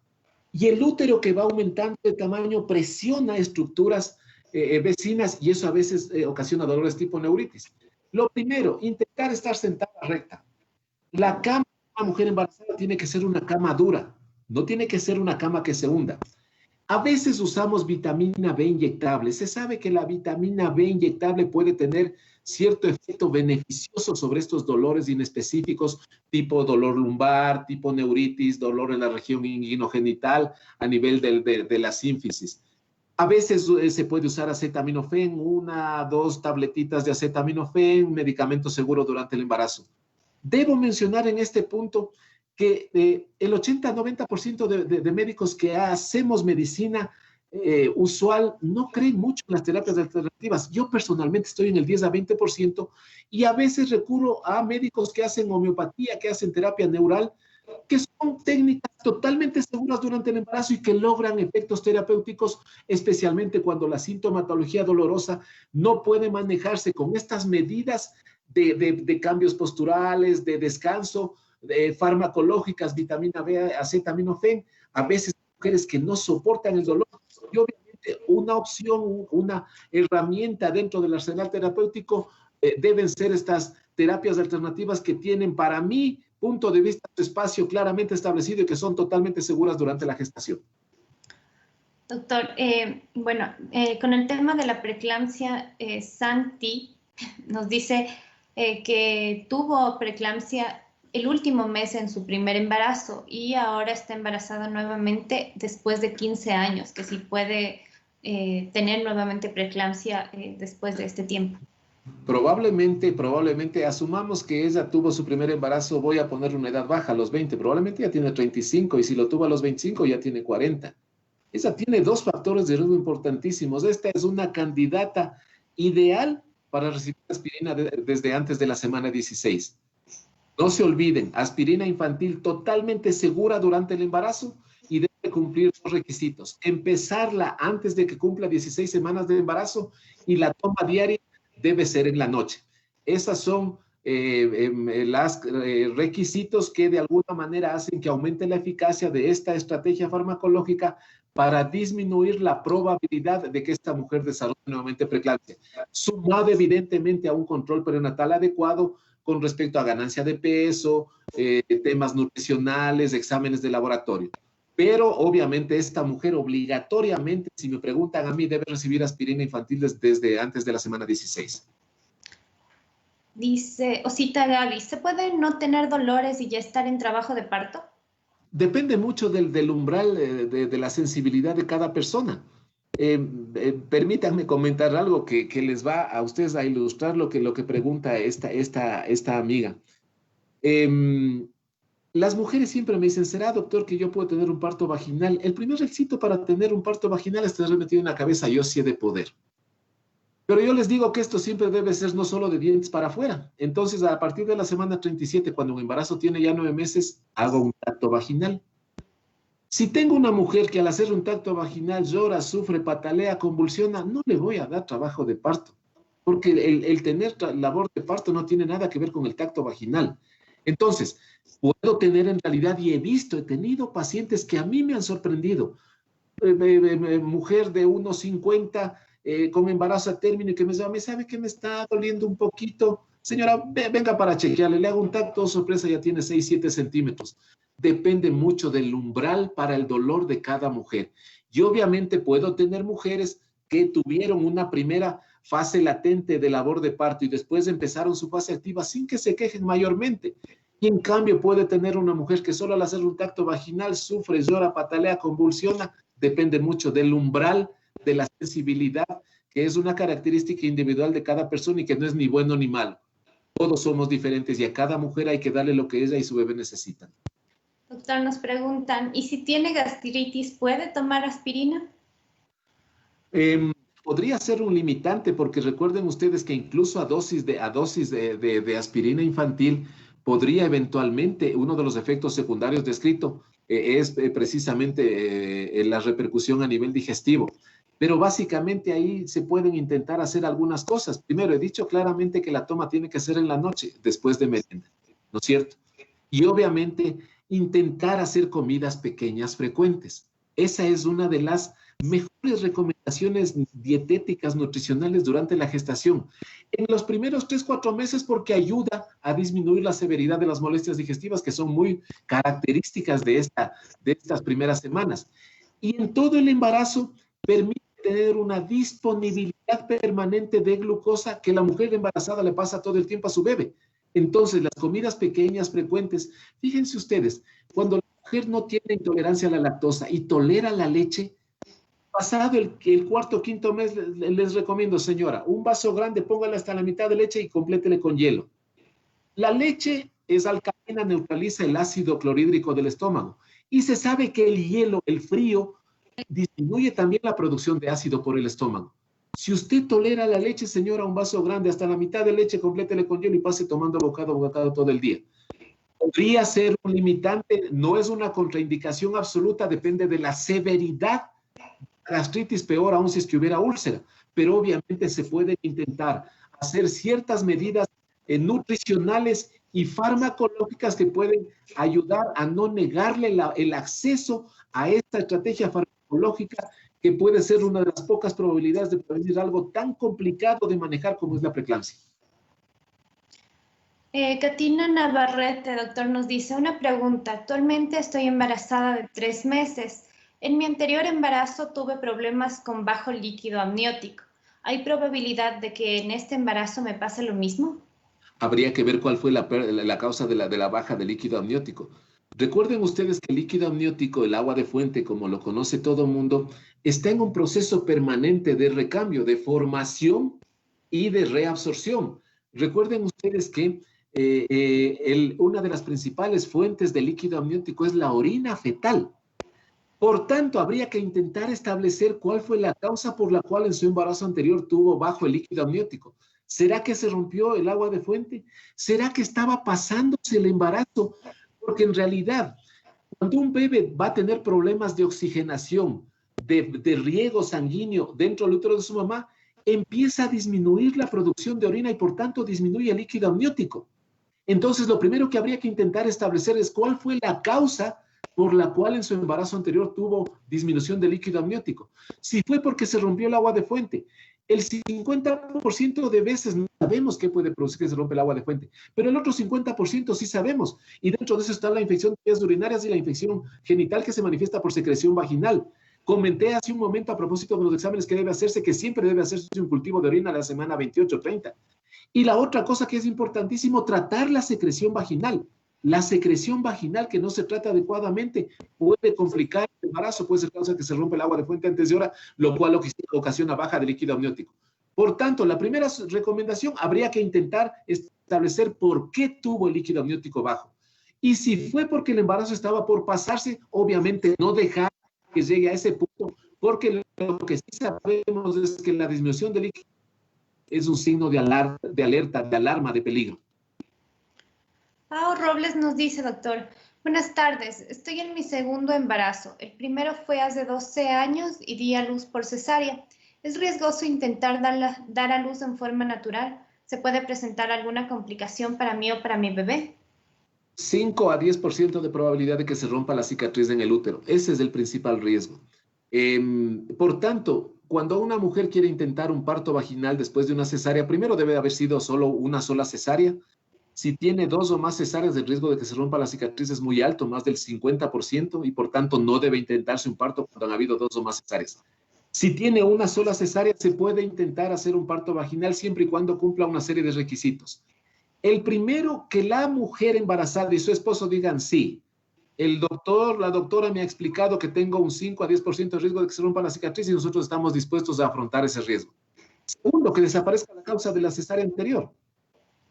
Y el útero que va aumentando de tamaño presiona estructuras vecinas y eso a veces ocasiona dolores tipo neuritis. Lo primero, intentar estar sentada recta. La cama de una mujer embarazada tiene que ser una cama dura, no tiene que ser una cama que se hunda. A veces usamos vitamina B inyectable. Se sabe que la vitamina B inyectable puede tener cierto efecto beneficioso sobre estos dolores inespecíficos, tipo dolor lumbar, tipo neuritis, dolor en la región inguinogenital a nivel de la sínfisis. A veces se puede usar acetaminofén, 1, 2 tabletitas de acetaminofén, medicamento seguro durante el embarazo. Debo mencionar en este punto que el 80-90% de médicos que hacemos medicina usual no creen mucho en las terapias alternativas. Yo personalmente estoy en el 10-20% y a veces recurro a médicos que hacen homeopatía, que hacen terapia neural, que son técnicas totalmente seguras durante el embarazo y que logran efectos terapéuticos, especialmente cuando la sintomatología dolorosa no puede manejarse con estas medidas de cambios posturales, de descanso, farmacológicas, vitamina B, acetaminofén, a veces mujeres que no soportan el dolor. Y obviamente una opción, una herramienta dentro del arsenal terapéutico deben ser estas terapias alternativas que tienen, para mí, punto de vista, su espacio claramente establecido y que son totalmente seguras durante la gestación. Doctor, con el tema de la preeclampsia, Santi nos dice que tuvo preeclampsia el último mes en su primer embarazo y ahora está embarazada nuevamente después de 15 años, que sí puede tener nuevamente preeclampsia después de este tiempo. Probablemente asumamos que ella tuvo su primer embarazo, voy a ponerle una edad baja, a los 20, probablemente ya tiene 35 y si lo tuvo a los 25 ya tiene 40. Esa tiene dos factores de riesgo importantísimos. Esta es una candidata ideal para recibir aspirina desde antes de la semana 16. No se olviden, aspirina infantil totalmente segura durante el embarazo y debe cumplir dos requisitos. Empezarla antes de que cumpla 16 semanas de embarazo y la toma diaria debe ser en la noche. Esas son los requisitos que de alguna manera hacen que aumente la eficacia de esta estrategia farmacológica para disminuir la probabilidad de que esta mujer desarrolle nuevamente preeclampsia, sumado evidentemente a un control prenatal adecuado con respecto a ganancia de peso, temas nutricionales, exámenes de laboratorio. Pero obviamente esta mujer obligatoriamente, si me preguntan a mí, debe recibir aspirina infantil desde antes de la semana 16. Dice Osita Gaby, ¿se puede no tener dolores y ya estar en trabajo de parto? Depende mucho del umbral de la sensibilidad de cada persona. Permítanme comentar algo que les va a ustedes a ilustrar lo que pregunta esta amiga. Las mujeres siempre me dicen, ¿será, doctor, que yo puedo tener un parto vaginal? El primer requisito para tener un parto vaginal es tener metido en la cabeza, yo sí he de poder. Pero yo les digo que esto siempre debe ser no solo de dientes para afuera. Entonces, a partir de la semana 37, cuando un embarazo tiene ya 9 meses, hago un tacto vaginal. Si tengo una mujer que al hacer un tacto vaginal llora, sufre, patalea, convulsiona, no le voy a dar trabajo de parto, porque el tener labor de parto no tiene nada que ver con el tacto vaginal. Entonces, puedo tener en realidad, y he tenido pacientes que a mí me han sorprendido, mujer de 1,50 con embarazo a término y que me sabe que me está doliendo un poquito. Señora, venga para chequearle, le hago un tacto, sorpresa, ya tiene 6, 7 centímetros. Depende mucho del umbral para el dolor de cada mujer. Y obviamente puedo tener mujeres que tuvieron una primera fase latente de labor de parto y después empezaron su fase activa sin que se quejen mayormente. Y en cambio puede tener una mujer que solo al hacer un tacto vaginal sufre, llora, patalea, convulsiona. Depende mucho del umbral, de la sensibilidad, que es una característica individual de cada persona y que no es ni bueno ni malo. Todos somos diferentes y a cada mujer hay que darle lo que ella y su bebé necesitan. Doctor, nos preguntan, ¿y si tiene gastritis, puede tomar aspirina? Podría ser un limitante, porque recuerden ustedes que incluso a dosis de aspirina infantil podría eventualmente, uno de los efectos secundarios descrito es precisamente la repercusión a nivel digestivo. Pero básicamente ahí se pueden intentar hacer algunas cosas. Primero, he dicho claramente que la toma tiene que ser en la noche, después de merienda, ¿no es cierto? Y obviamente intentar hacer comidas pequeñas frecuentes. Esa es una de las mejores recomendaciones dietéticas, nutricionales durante la gestación. En los primeros 3, 4 meses porque ayuda a disminuir la severidad de las molestias digestivas que son muy características de estas primeras semanas. Y en todo el embarazo permite tener una disponibilidad permanente de glucosa que la mujer embarazada le pasa todo el tiempo a su bebé. Entonces, las comidas pequeñas, frecuentes, fíjense ustedes, cuando la mujer no tiene intolerancia a la lactosa y tolera la leche, pasado el 4º o 5º mes, les recomiendo, señora, un vaso grande, póngale hasta la mitad de leche y complétele con hielo. La leche es alcalina, neutraliza el ácido clorhídrico del estómago. Y se sabe que el hielo, el frío, disminuye también la producción de ácido por el estómago. Si usted tolera la leche, señora, un vaso grande, hasta la mitad de leche, complétele con hielo y pase tomando bocado a bocado todo el día. Podría ser un limitante, no es una contraindicación absoluta, depende de la severidad. Gastritis peor aún si es que hubiera úlcera, pero obviamente se puede intentar hacer ciertas medidas nutricionales y farmacológicas que pueden ayudar a no negarle el acceso a esta estrategia farmacológica que puede ser una de las pocas probabilidades de prevenir algo tan complicado de manejar como es la preeclampsia. Katina Navarrete, doctor, nos dice una pregunta. Actualmente estoy embarazada de 3 meses. En mi anterior embarazo tuve problemas con bajo líquido amniótico. ¿Hay probabilidad de que en este embarazo me pase lo mismo? Habría que ver cuál fue la causa de la baja de líquido amniótico. Recuerden ustedes que el líquido amniótico, el agua de fuente, como lo conoce todo el mundo, está en un proceso permanente de recambio, de formación y de reabsorción. Recuerden ustedes que una de las principales fuentes de líquido amniótico es la orina fetal. Por tanto, habría que intentar establecer cuál fue la causa por la cual en su embarazo anterior tuvo bajo el líquido amniótico. ¿Será que se rompió el agua de fuente? ¿Será que estaba pasándose el embarazo? Porque en realidad, cuando un bebé va a tener problemas de oxigenación, de riego sanguíneo dentro del útero de su mamá, empieza a disminuir la producción de orina y por tanto disminuye el líquido amniótico. Entonces, lo primero que habría que intentar establecer es cuál fue la causa por la cual en su embarazo anterior tuvo disminución de líquido amniótico. Si fue porque se rompió el agua de fuente, el 50% de veces no sabemos qué puede producir que se rompe el agua de fuente, pero el otro 50% sí sabemos. Y dentro de eso está la infección de vías urinarias y la infección genital que se manifiesta por secreción vaginal. Comenté hace un momento a propósito de los exámenes que debe hacerse, que siempre debe hacerse un cultivo de orina a la semana 28-30. Y la otra cosa que es importantísimo, tratar la secreción vaginal. La secreción vaginal que no se trata adecuadamente puede complicar el embarazo, puede ser causa de que se rompe el agua de fuente antes de hora, lo cual ocasiona baja de líquido amniótico. Por tanto, la primera recomendación habría que intentar establecer por qué tuvo el líquido amniótico bajo. Y si fue porque el embarazo estaba por pasarse, obviamente no dejar que llegue a ese punto, porque lo que sí sabemos es que la disminución del líquido es un signo de alerta, de alarma, de peligro. Pau Robles nos dice, doctor, buenas tardes, estoy en mi segundo embarazo. El primero fue hace 12 años y di a luz por cesárea. ¿Es riesgoso intentar dar a luz en forma natural? ¿Se puede presentar alguna complicación para mí o para mi bebé? 5 a 10% de probabilidad de que se rompa la cicatriz en el útero. Ese es el principal riesgo. Por tanto, cuando una mujer quiere intentar un parto vaginal después de una cesárea, primero debe haber sido solo una sola cesárea. Si tiene 2 o más cesáreas, el riesgo de que se rompa la cicatriz es muy alto, más del 50%, y por tanto no debe intentarse un parto cuando han habido 2 o más cesáreas. Si tiene una sola cesárea, se puede intentar hacer un parto vaginal siempre y cuando cumpla una serie de requisitos. El primero, que la mujer embarazada y su esposo digan sí. El doctor, la doctora me ha explicado que tengo un 5 a 10% de riesgo de que se rompa la cicatriz y nosotros estamos dispuestos a afrontar ese riesgo. Segundo, que desaparezca la causa de la cesárea anterior.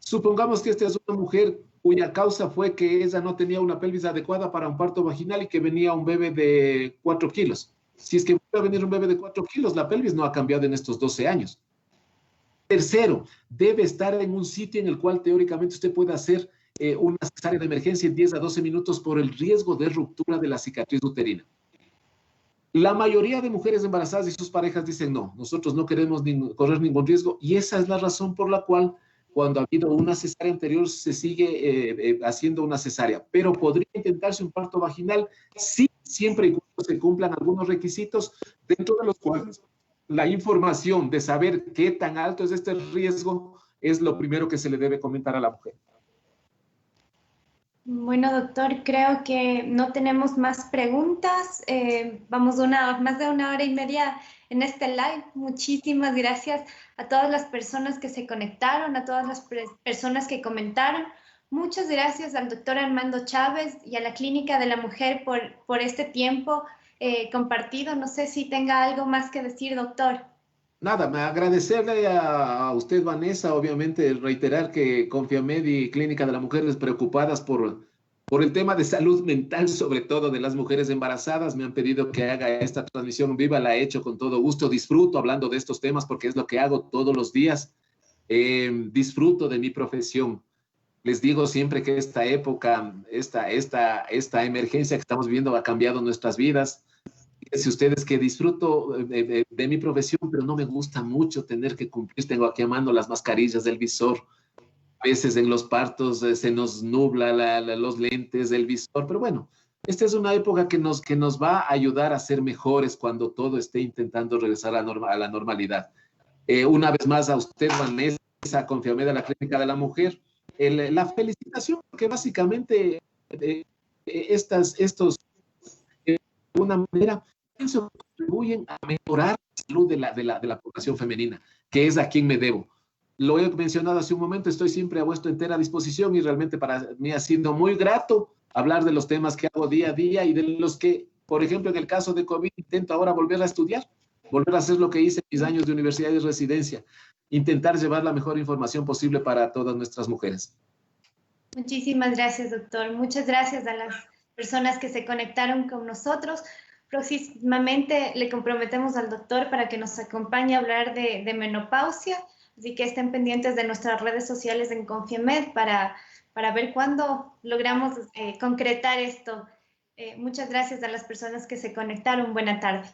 Supongamos que esta es una mujer cuya causa fue que ella no tenía una pelvis adecuada para un parto vaginal y que venía un bebé de 4 kilos. Si es que va a venir un bebé de 4 kilos, la pelvis no ha cambiado en estos 12 años. Tercero, debe estar en un sitio en el cual teóricamente usted puede hacer una cesárea de emergencia en 10 a 12 minutos por el riesgo de ruptura de la cicatriz uterina. La mayoría de mujeres embarazadas y sus parejas dicen no, nosotros no queremos correr ningún riesgo y esa es la razón por la cual cuando ha habido una cesárea anterior se sigue haciendo una cesárea, pero podría intentarse un parto vaginal sí, siempre y cuando se cumplan algunos requisitos dentro de los cuales la información de saber qué tan alto es este riesgo es lo primero que se le debe comentar a la mujer. Bueno, doctor, creo que no tenemos más preguntas. Vamos más de 1 hora y media en este live. Muchísimas gracias a todas las personas que se conectaron, a todas las personas que comentaron. Muchas gracias al doctor Armando Chávez y a la Clínica de la Mujer por este tiempo compartido. No sé si tenga algo más que decir, doctor. Nada, agradecerle a usted, Vanessa, obviamente reiterar que Confiamed y Clínica de la Mujer es preocupadas por el tema de salud mental, sobre todo de las mujeres embarazadas. Me han pedido que haga esta transmisión viva, la he hecho con todo gusto. Disfruto hablando de estos temas porque es lo que hago todos los días. Disfruto de mi profesión. Les digo siempre que esta época, esta emergencia que estamos viviendo ha cambiado nuestras vidas. Fíjense ustedes que disfruto de mi profesión, pero no me gusta mucho tener que cumplir. Tengo aquí a mano las mascarillas del visor. A veces en los partos se nos nubla los lentes del visor, pero bueno, esta es una época que nos va a ayudar a ser mejores cuando todo esté intentando regresar a la normalidad. Una vez más a usted, Vanessa, Confiamed de la Clínica de la Mujer, la felicitación, porque básicamente estos, de alguna manera, pienso que contribuyen a mejorar la salud de la población femenina, que es a quien me debo. Lo he mencionado hace un momento, estoy siempre a vuestra entera disposición y realmente para mí ha sido muy grato hablar de los temas que hago día a día y de los que, por ejemplo, en el caso de COVID, intento ahora volver a estudiar, volver a hacer lo que hice en mis años de universidad y residencia, intentar llevar la mejor información posible para todas nuestras mujeres. Muchísimas gracias, doctor. Muchas gracias a las personas que se conectaron con nosotros. próximamente le comprometemos al doctor para que nos acompañe a hablar de menopausia, así que estén pendientes de nuestras redes sociales en Confiemed para ver cuándo logramos concretar esto. Muchas gracias a las personas que se conectaron. Buena tarde.